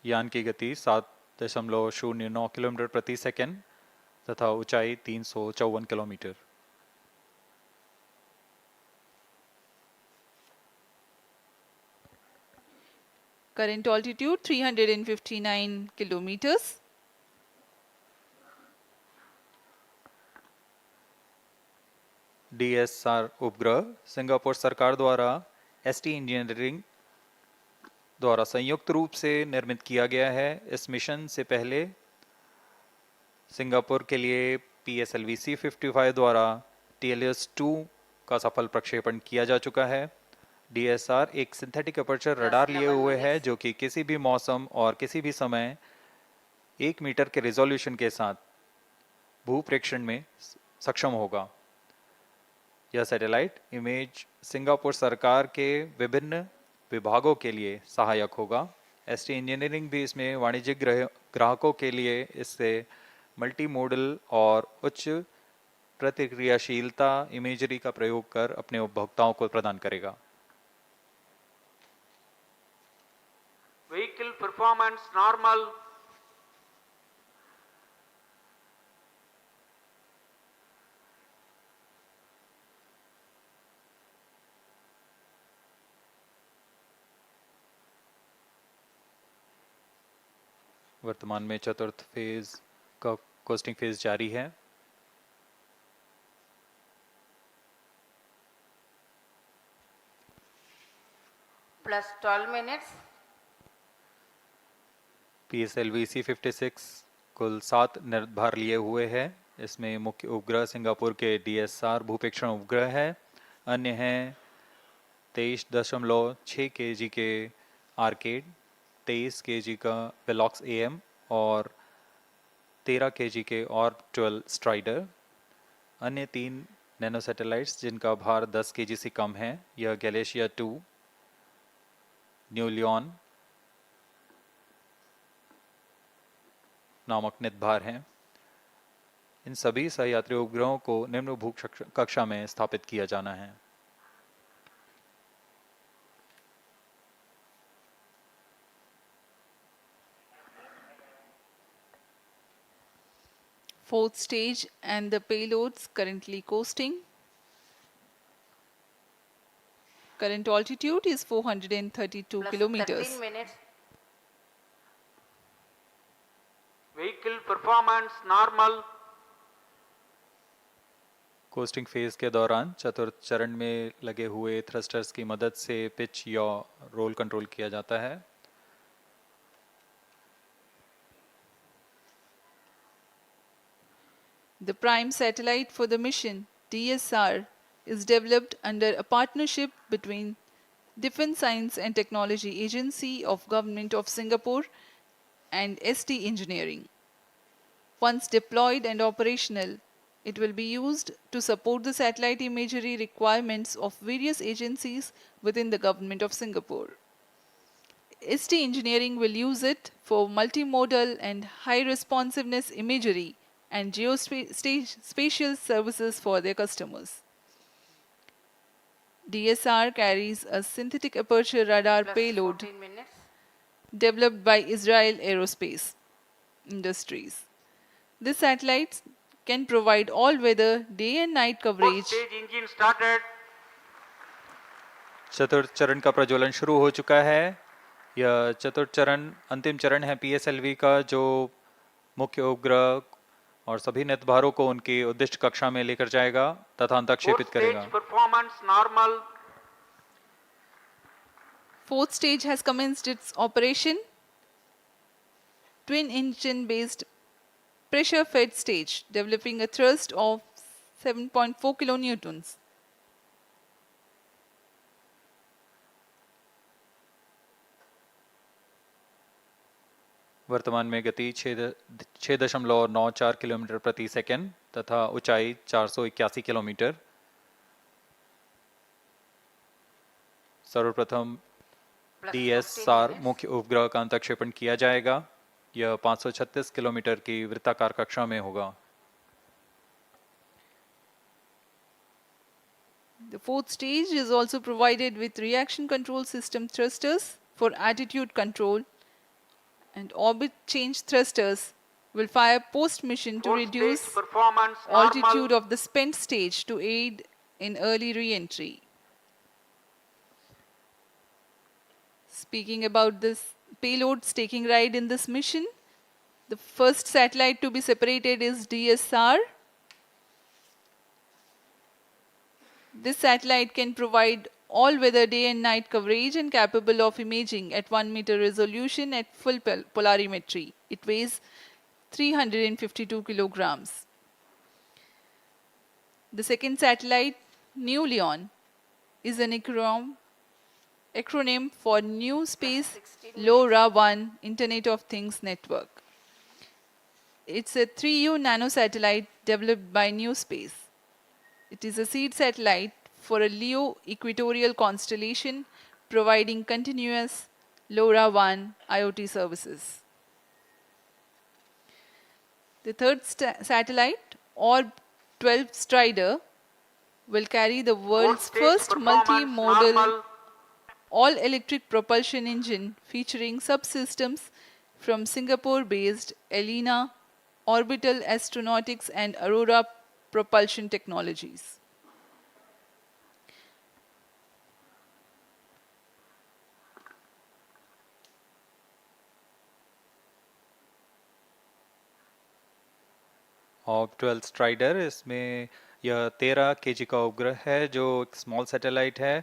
यान की गति 7.09 किलोमीटर प्रति सेकंड तथा ऊंचाई 354 kilometre. Current altitude 359 kilometers. DSR उपग्रह सिंगापुर सरकार द्वारा ST इंजीनियरिंग द्वारा संयुक्त रूप से निर्मित किया गया है। इस मिशन से पहले सिंगापुर के लिए PSLV C55 द्वारा TLS-2 का सफल प्रक्षेपण किया जा चुका है। DSR एक सिंथेटिक अपर्चर रडार लिए हुए है जो कि किसी भी मौसम और किसी भी समय 1 मीटर के रिजोल्यूशन के साथ भूप्रेक्षण में सक्षम होगा। यह सैटेलाइट इमेज सिंगापुर सरकार के विभिन्न विभागों के लिए सहायक होगा। ST इंजीनियरिंग भी इसमें वाणिज्यिक ग्राहकों के लिए इससे मल्टी मोडल और उच्च प्रतिक्रियाशीलता इमेजरी का प्रयोग कर अपने उपभोक्ताओं को प्रदान करेगा। Vehicle performance normal. वर्तमान में चतुर्थ फेज का कोस्टिंग फेज जारी है। Plus 12 minutes. PSLV C56 कुल 7 निर्धार लिए हुए है। इसमें मुख्य उपग्रह सिंगापुर के DSR भूपेक्षण उपग्रह है। अन्य हैं 23.6 kg के आर्केड, 23 kg का वेलॉक्स AM और 13 kg के ऑर्बिटल स्ट्राइडर। अन्य 3 नैनो सैटेलाइट्स जिनका भार 10 kg से कम है, यह गैलेशिया 2, न्यू लियोन नामक नितभार हैं। इन सभी सहयात्री उपग्रहों को निम्न भू कक्षा में स्थापित किया जाना है। Fourth stage and the payloads currently coasting. Current altitude is 432 Plus kilometers. 13 minutes. Vehicle performance normal. Costing phase के दौरान चतुर्थ चरण में लगे हुए थ्रस्टर्स की मदद से पिच या रोल कंट्रोल किया जाता है। The prime satellite for the mission, DSR, is developed under a partnership between Defence Science and Technology Agency of Government of Singapore and ST Engineering. Once deployed and operational, it will be used to support the satellite imagery requirements of various agencies within the Government of Singapore. ST Engineering will use it for multimodal and high responsiveness imagery and geospatial services for their customers. DSR carries a synthetic aperture radar Plus payload 14 minutes. developed by Israel Aerospace Industries. This satellite can provide all-weather day and night coverage. Stage engine started. चतुर्थ चरण का प्रज्वलन शुरू हो चुका है। यह चतुर्थ चरण अंतिम चरण है PSLV का, जो मुख्य उपग्रह और सभी नितभारों को उनकी उद्दिष्ट कक्षा में लेकर जाएगा तथा अंतक्षेपित करेगा। Performance normal. Fourth stage has commenced its operation. Twin engine based pressure fed stage developing a thrust of 7.4 kilonewtons. वर्तमान में गति 6.94 किलोमीटर प्रति सेकंड तथा ऊंचाई 481 किलोमीटर। सर्वप्रथम DSR मुख्य उपग्रह का अंतक्षेपण किया जाएगा। यह 536 किलोमीटर की वृत्ताकार कक्षा में होगा। The fourth stage is also provided with reaction control system thrusters for attitude control, and orbit change thrusters will fire post-mission to reduce altitude of the spent stage to aid in early re-entry. Speaking about this payloads taking ride in this mission, the first satellite to be separated is DSR. This satellite can provide all-weather day and night coverage and capable of imaging at 1 meter resolution at full polarimetry. It weighs 352 kilograms. The second satellite, New Leon, is an acronym for New Space LoRaWAN Internet of Things Network. It's a 3U nanosatellite developed by New Space. It is a seed satellite for a LEO equatorial constellation providing continuous LoRaWAN IoT services. The third satellite, Orb 12 Strider will carry the world's first multi-modal all-electric propulsion engine featuring subsystems from Singapore-based Elena Orbital Astronautics and Aurora Propulsion Technologies. ऑब 12 strider, इसमें यह 13 KG का उपग्रह है जो एक small satellite है।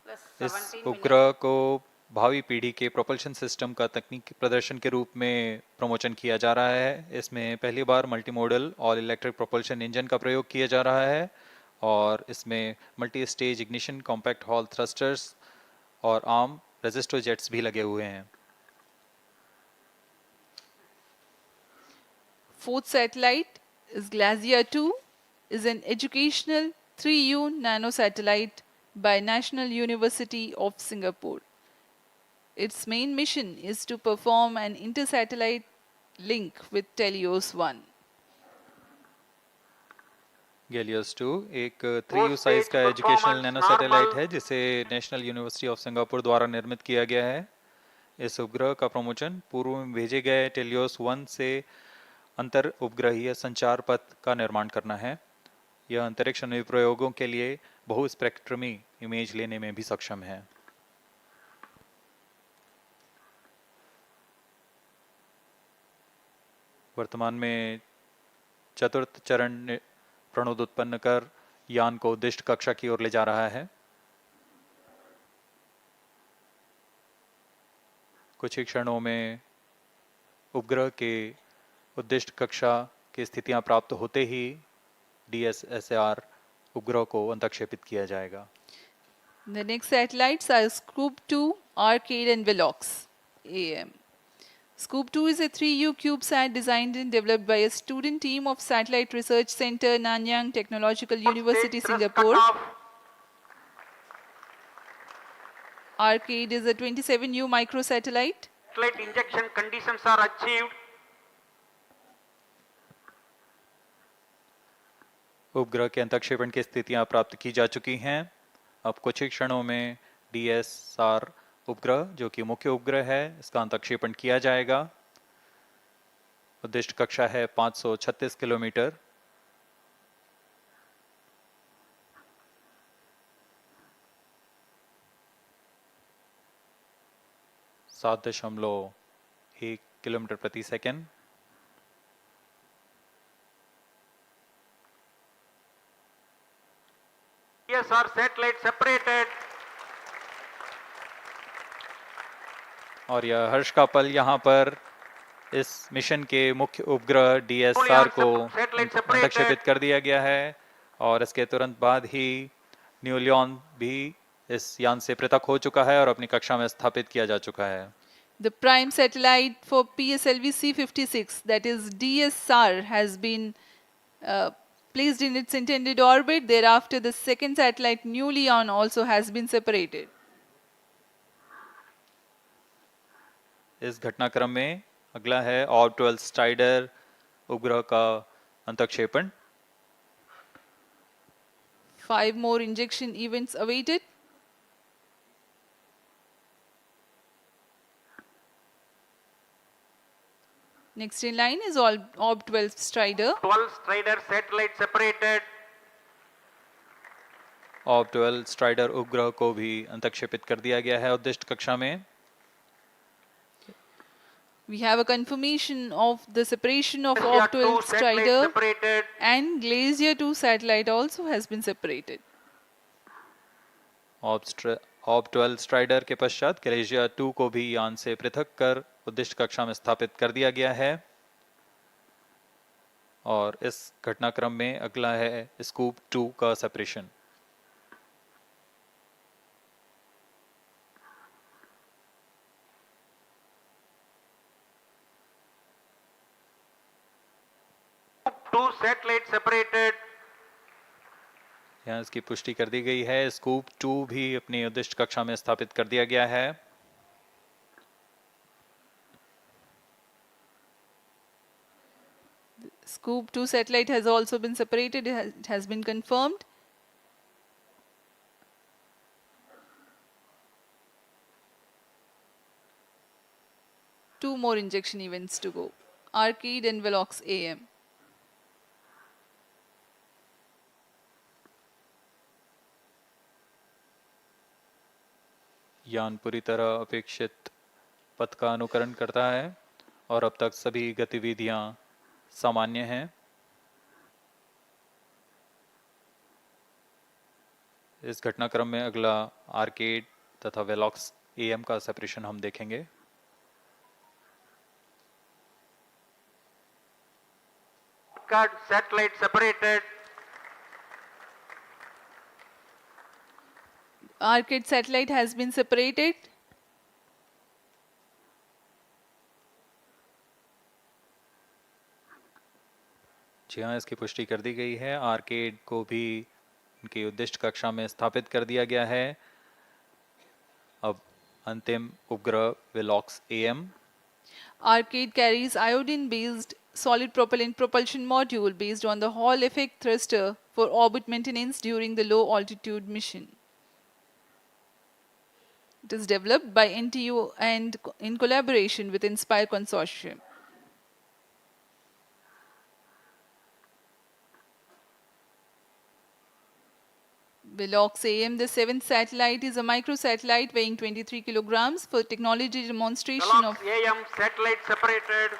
plus इस 17 उपग्रह को भावी पीढ़ी के प्रोपल्शन सिस्टम का तकनीकी प्रदर्शन के रूप में प्रमोशन किया जा रहा है। इसमें पहली बार multi model all electric propulsion engine का प्रयोग किया जा रहा है और इसमें multi stage ignition, compact Hall thrusters और आर्म रेजिस्टर जेट्स भी लगे हुए हैं। Fourth satellite is Glacier 2, is an educational 3U nanosatellite by National University of Singapore. Its main mission is to perform an inter-satellite link with Telios 1. गैलियस 2 एक 3U size का educational nano satellite है जिसे national university of Singapore द्वारा निर्मित किया गया है। इस उपग्रह का प्रमोशन पूर्व में भेजे गए टेलियोस 1 से अंतर उपग्रहीय संचार पथ का निर्माण करना है। यह अंतरिक्ष अनुप्रयोगों के लिए बहु स्पेक्ट्रमी इमेज लेने में भी सक्षम है। वर्तमान में चतुर्थ चरण प्रणोद उत्पन्न कर यान को उद्दिष्ट कक्षा की ओर ले जा रहा है। कुछ ही क्षणों में उपग्रह के उद्दिष्ट कक्षा की स्थितियां प्राप्त होते ही DSSAR उपग्रह को अंतक्षेपित किया जाएगा। The next satellites are Scoop 2, Arcade and Velox AM. Scoop 2 is a 3U CubeSat designed and developed by a student team of Satellite Research Center, Nanyang Technological University, Singapore. Arcade is a 27U microsatellite. Satellite injection conditions are achieved. उपग्रह के अंतक्षेपण की स्थितियां प्राप्त की जा चुकी हैं। अब कुछ ही क्षणों में DSR उपग्रह, जो कि मुख्य उपग्रह है, इसका अंतक्षेपण किया जाएगा। उद्दिष्ट कक्षा है 536 किलोमीटर। सात 7.1 किलोमीटर प्रति सेकंड। PSR satellite separated. और यह हर्ष का पल यहाँ पर इस मिशन के मुख्य उपग्रह DSR को अंतक्षेपित कर दिया गया है और इसके तुरंत बाद ही न्यूलियन भी इस यान से पृथक हो चुका है और अपनी कक्षा में स्थापित किया जा चुका है। The prime satellite for PSLV C56, that is DSR, has been placed in its intended orbit. Thereafter, the second satellite, Nulion, also has been separated. इस घटनाक्रम में अगला है ऑब 12 स्ट्राइडर उपग्रह का अंतक्षेपण। 5 more injection events awaited. Next in line is Orb 12 Strider. 12 Strider satellite separated. ऑब 12 strider उपग्रह को भी अंतक्षेपित कर दिया गया है उद्दिष्ट कक्षा में। We have a confirmation of the separation of Orb 12 Strider and Glacier 2 satellite also has been separated. ऑब 12 strider के पश्चात ग्लेशियर 2 को भी यान से पृथक कर उद्दिष्ट कक्षा में स्थापित कर दिया गया है और इस घटनाक्रम में अगला है स्कूप 2 का सेपरेशन। Two satellites separated. यहाँ इसकी पुष्टि कर दी गई है। स्कूप 2 भी अपनी उद्दिष्ट कक्षा में स्थापित कर दिया गया है। Scoop 2 satellite has also been separated. It has been confirmed. Two more injection events to go. Arcade and Velox AM. यान पूरी तरह अपेक्षित पथ का अनुकरण करता है और अब तक सभी गतिविधियां सामान्य हैं। इस घटनाक्रम में अगला आर्केड तथा वेलॉक्स एएम का सेपरेशन हम देखेंगे। Satellite separated. Arcade satellite has been separated. जी हाँ, इसकी पुष्टि कर दी गई है। आर्केड को भी उनकी उद्दिष्ट कक्षा में स्थापित कर दिया गया है। अब अंतिम उपग्रह Velox am. Arcade carries iodine-based solid propellant propulsion module based on the Hall effect thruster for orbit maintenance during the low altitude mission. It is developed by NTU and in collaboration with Inspire Consortium. Velox AM, the seventh satellite, is a microsatellite weighing 23 kilograms for technology demonstration of AM satellite separated.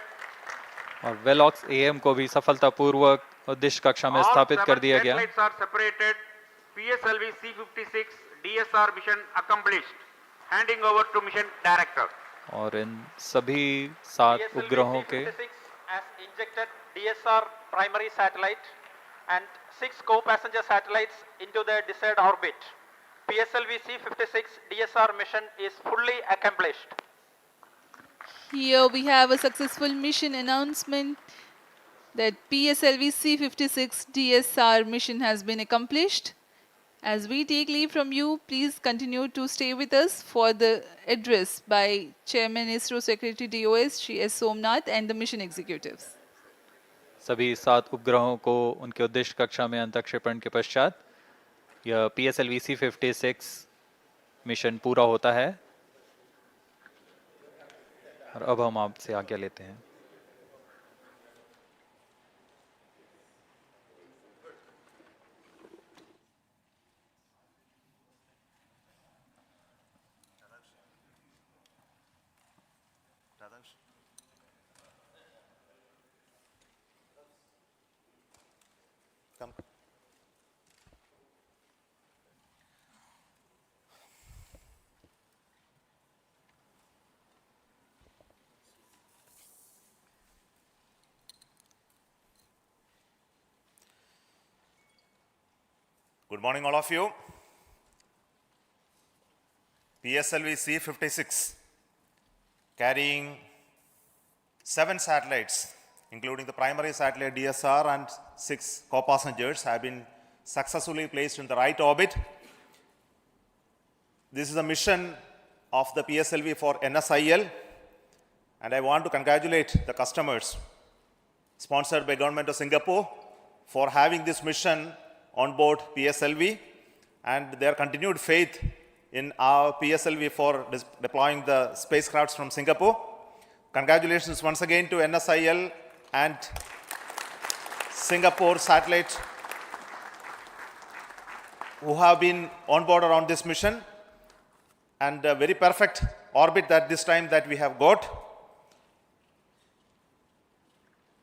और Velox am को भी सफलतापूर्वक उद्दिष्ट कक्षा में स्थापित कर दिया गया। Satellites are separated. PSLV C56 DSR mission accomplished. Handing over to mission director. और इन सभी 7 उपग्रहों के has injected DSR primary satellite and 6 co-passenger satellites into their desired orbit. PSLV C56 DSR mission is fully accomplished. Here we have a successful mission announcement that PSLV C56 DSR mission has been accomplished. As we take leave from you, please continue to stay with us for the address by Chairman ISRO Secretary DOS Shri S. Somnath and the mission executives. सभी 7 उपग्रहों को उनके उद्दिष्ट कक्षा में अंतःक्षेपण के पश्चात यह PSLV C56 मिशन पूरा होता है। और अब हम आपसे आज्ञा लेते हैं। Good morning, all of you. PSLV C56, carrying 7 satellites, including the primary satellite DSR and 6 co-passengers, have been successfully placed in the right orbit. This is a mission of the PSLV for NSIL, and I want to congratulate the customers sponsored by Government of Singapore for having this mission on board PSLV and their continued faith in our PSLV for deploying the spacecrafts from Singapore. Congratulations once again to NSIL and Singapore satellite who have been on board around this mission, and a very perfect orbit that this time that we have got.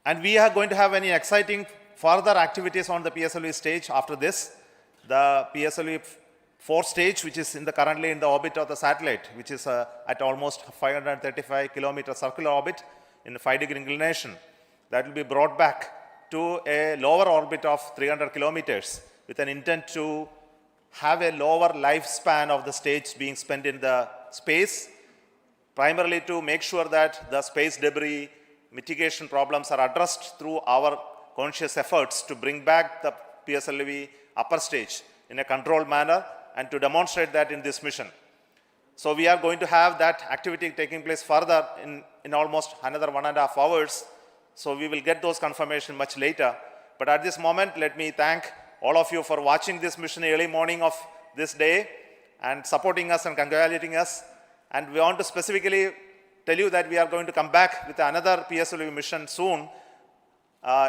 And we are going to have any exciting further activities on the PSLV stage after this. The PSLV 4 stage, which is currently in the orbit of the satellite, which is at almost 535 kilometer circular orbit in a 5-degree inclination, that will be brought back to a lower orbit of 300 kilometers with an intent to have a lower lifespan of the stage being spent in the space, primarily to make sure that the space debris mitigation problems are addressed through our conscious efforts to bring back the PSLV upper stage in a controlled manner and to demonstrate that in this mission. So we are going to have that activity taking place further in almost another 1.5 hours So we will get those confirmation much later. But at this moment, let me thank all of you for watching this mission early morning of this day and supporting us and congratulating us. And we want to specifically tell you that we are going to come back with another PSLV mission soon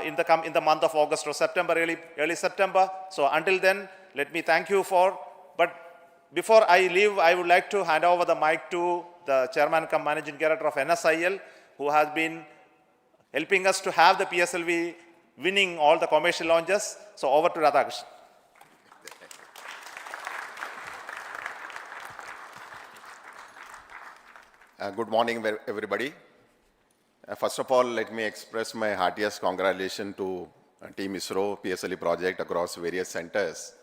in the month of August or September, early September. So until then, let me thank you for. But before I leave, I would like to hand over the mic to the chairman cum managing director of NSIL, who has been helping us to have the PSLV winning all the commercial launches. So over to Radhakrishnan. Good morning, everybody. First of all, let me express my heartiest congratulations to Team ISRO PSLV project across various centers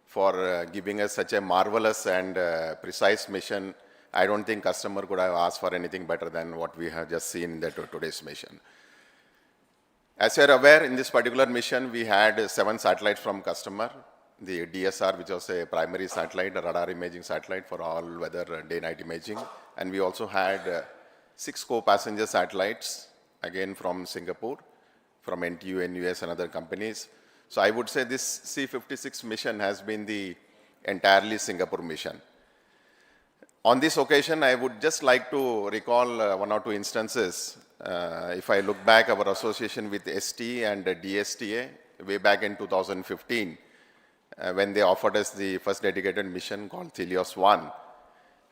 for giving us such a marvelous and precise mission. I don't think customer could have asked for anything better than what we have just seen in today's mission. As you are aware, in this particular mission, we had 7 satellites from customer. The DSR, which was a primary satellite, a radar imaging satellite for all weather day-night imaging. And we also had 6 co-passenger satellites, again from Singapore, from NTU, NUS and other companies. So I would say this C56 mission has been the entirely Singapore mission. On this occasion, I would just like to recall 1 or 2 instances. If I look back, our association with ST and DSTA way back in 2015, when they offered us the first dedicated mission called Helios 1.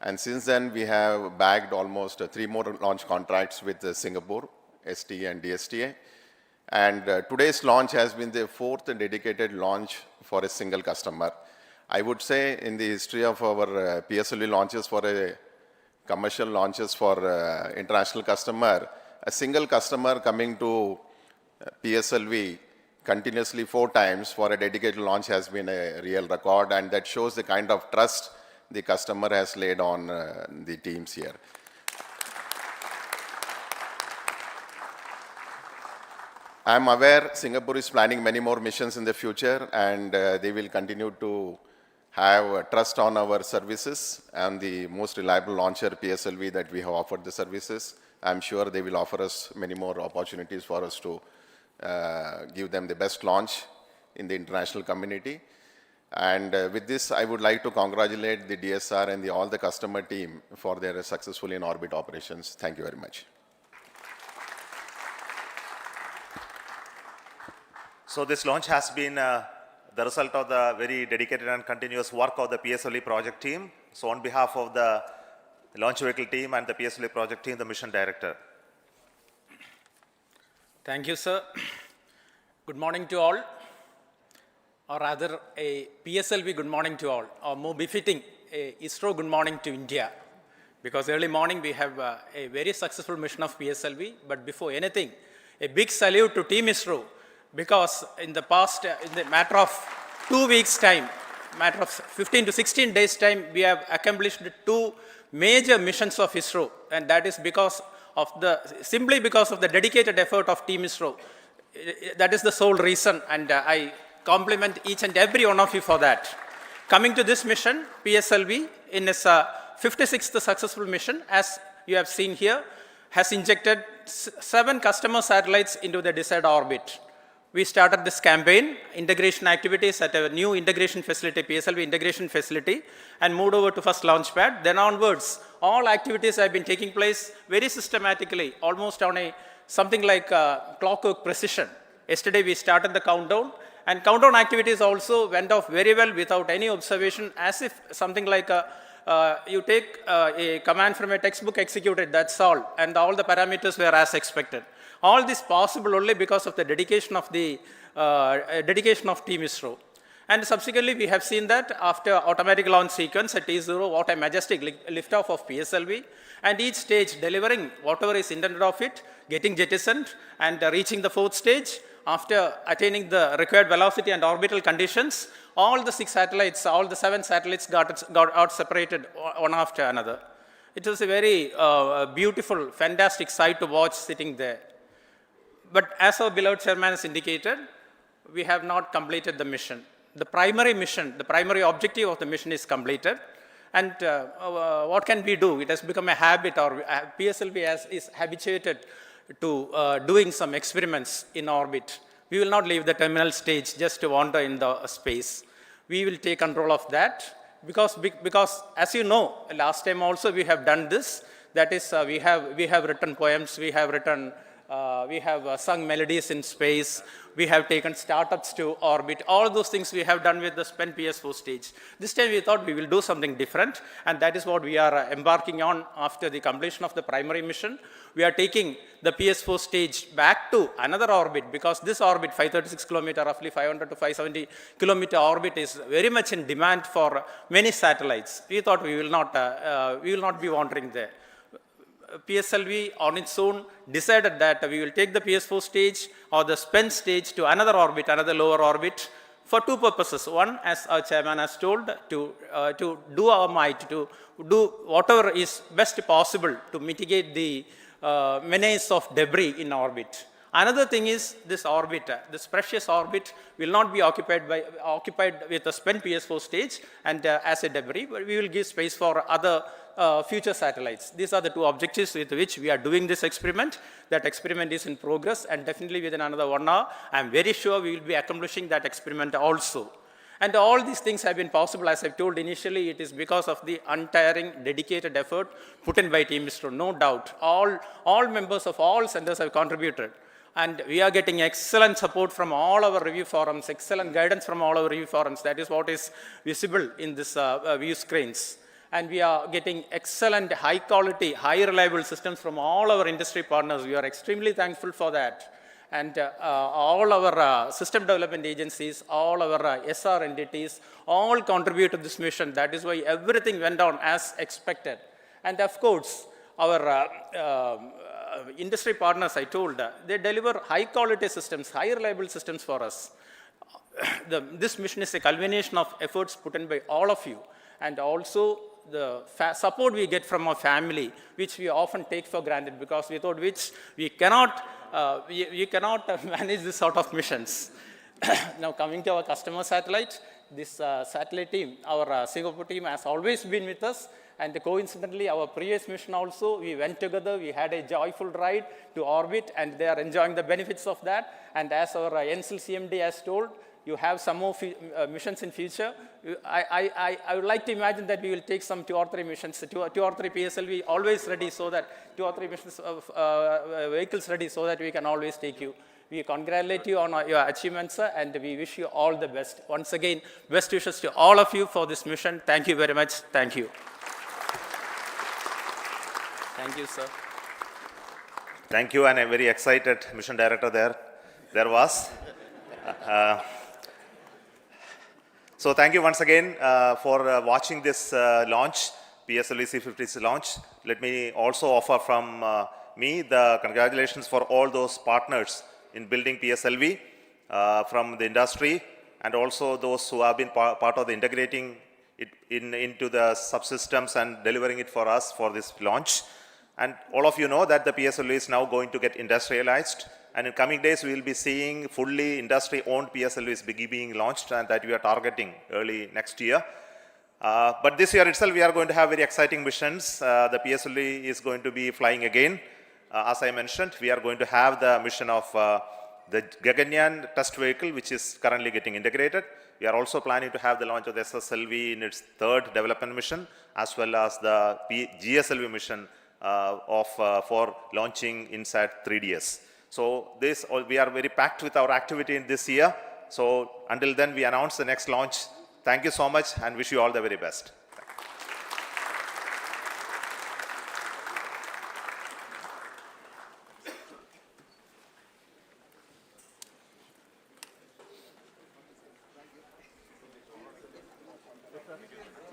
And since then, we have bagged almost 3 more launch contracts with Singapore, ST and DSTA. And today's launch has been the 4th dedicated launch for a single customer. I would say in the history of our PSLV launches for a commercial launches for international customer, a single customer coming to PSLV continuously 4 times for a dedicated launch has been a real record, and that shows the kind of trust the customer has laid on the teams here. I am aware Singapore is planning many more missions in the future, and they will continue to have trust on our services and the most reliable launcher PSLV that we have offered the services. I am sure they will offer us many more opportunities for us to give them the best launch in the international community. And with this, I would like to congratulate the DSR and all the customer team for their successful in-orbit operations. Thank you very much. So this launch has been the result of the very dedicated and continuous work of the PSLV project team. So on behalf of the launch vehicle team and the PSLV project team, the mission director. Thank you, sir. Good morning to all, or rather a PSLV good morning to all, or more befitting a ISRO good morning to India. Because early morning we have a very successful mission of PSLV, but before anything, a big salute to Team ISRO, because in the past, in the matter of 2 weeks time, matter of 15 to 16 days time, we have accomplished 2 major missions of ISRO, and that is because of simply because of the dedicated effort of Team ISRO. That is the sole reason, and I compliment each and every one of you for that. Coming to this mission, PSLV, in its 56th successful mission, as you have seen here, has injected 7 customer satellites into the desired orbit. We started this campaign, integration activities at a new integration facility, PSLV integration facility, and moved over to first launch pad. Then onwards, all activities have been taking place very systematically, almost on something like clockwork precision. Yesterday we started the countdown, and countdown activities also went off very well without any observation, as if something like you take a command from a textbook, executed, that's all, and all the parameters were as expected. All this possible only because of the dedication of Team ISRO. And subsequently, we have seen that after automatic launch sequence at T0, what a majestic liftoff of PSLV, and each stage delivering whatever is intended of it, getting jettisoned and reaching the 4th stage. After attaining the required velocity and orbital conditions, all the 6 satellites, all the 7 satellites got out separated one after another. It was a very beautiful, fantastic sight to watch sitting there. But as our beloved chairman has indicated, we have not completed the mission. The primary mission, the primary objective of the mission is completed. And what can we do? It has become a habit, or PSLV is habituated doing some experiments in orbit. We will not leave the terminal stage just to wander in the space. We will take control of that because as you know, last time also we have done this. That is, we have written poems, we have sung melodies in space, we have taken startups to orbit. All those things we have done with the spent PS4 stage. This time we thought we will do something different, and that is what we are embarking on after the completion of the primary mission. We are taking the PS4 stage back to another orbit, because this orbit, 536 kilometer, roughly 500 to 570 kilometer orbit, is very much in demand for many satellites. We thought we will not be wandering there. PSLV on its own decided that we will take the PS4 stage or the spent stage to another orbit, another lower orbit, for two purposes. One, as our chairman has told, to do our might, to do whatever is best possible to mitigate the menace of debris in orbit. Another thing is this orbit, this precious orbit will not be occupied with a spent PS4 stage and as a debris, but we will give space for other future satellites. These are the two objectives with which we are doing this experiment. That experiment is in progress, and definitely within another 1 hour, I am very sure we will be accomplishing that experiment also. And all these things have been possible, as I told initially, it is because of the untiring, dedicated effort put in by Team ISRO, no doubt. All members of all centers have contributed. And we are getting excellent support from all our review forums, excellent guidance from all our review forums. That is what is visible in this view screens. And we are getting excellent, high quality, high reliable systems from all our industry partners. We are extremely thankful for that. And all our system development agencies, all our SR entities, all contribute to this mission. That is why everything went on as expected. And of course, our industry partners, I told, they deliver high quality systems, high reliable systems for us. This mission is a culmination of efforts put in by all of you, and also the support we get from our family, which we often take for granted, because without which we cannot manage this sort of missions. Now coming to our customer satellite, this satellite team, our Singapore team, has always been with us. And coincidentally, our previous mission also, we went together, we had a joyful ride to orbit, and they are enjoying the benefits of that. And as our NCL CMD has told, you have some more missions in future. I would like to imagine that we will take some 2 or 3 missions, 2 or 3 PSLV always ready, so that 2 or 3 missions of vehicles ready, so that we can always take you. We congratulate you on your achievements, sir, and we wish you all the best. Once again, best wishes to all of you for this mission. Thank you very much. Thank you. Thank you, sir. Thank you, and I'm very excited mission director there was. So thank you once again for watching this launch, PSLV C56 launch. Let me also offer from me the congratulations for all those partners in building PSLV from the industry, and also those who have been part of the integrating it into the subsystems and delivering it for us for this launch. And all of you know that the PSLV is now going to get industrialized, and in coming days we will be seeing fully industry-owned PSLVs being launched, and that we are targeting early next year. But this year itself we are going to have very exciting missions. The PSLV is going to be flying again. As I mentioned, we are going to have the mission of the Gaganyaan test vehicle, which is currently getting integrated. We are also planning to have the launch of the SSLV in its 3rd development mission, as well as the GSLV mission for launching INSAT 3DS. So we are very packed with our activity in this year. So until then, we announce the next launch. Thank you so much, and wish you all the very best. Thank you.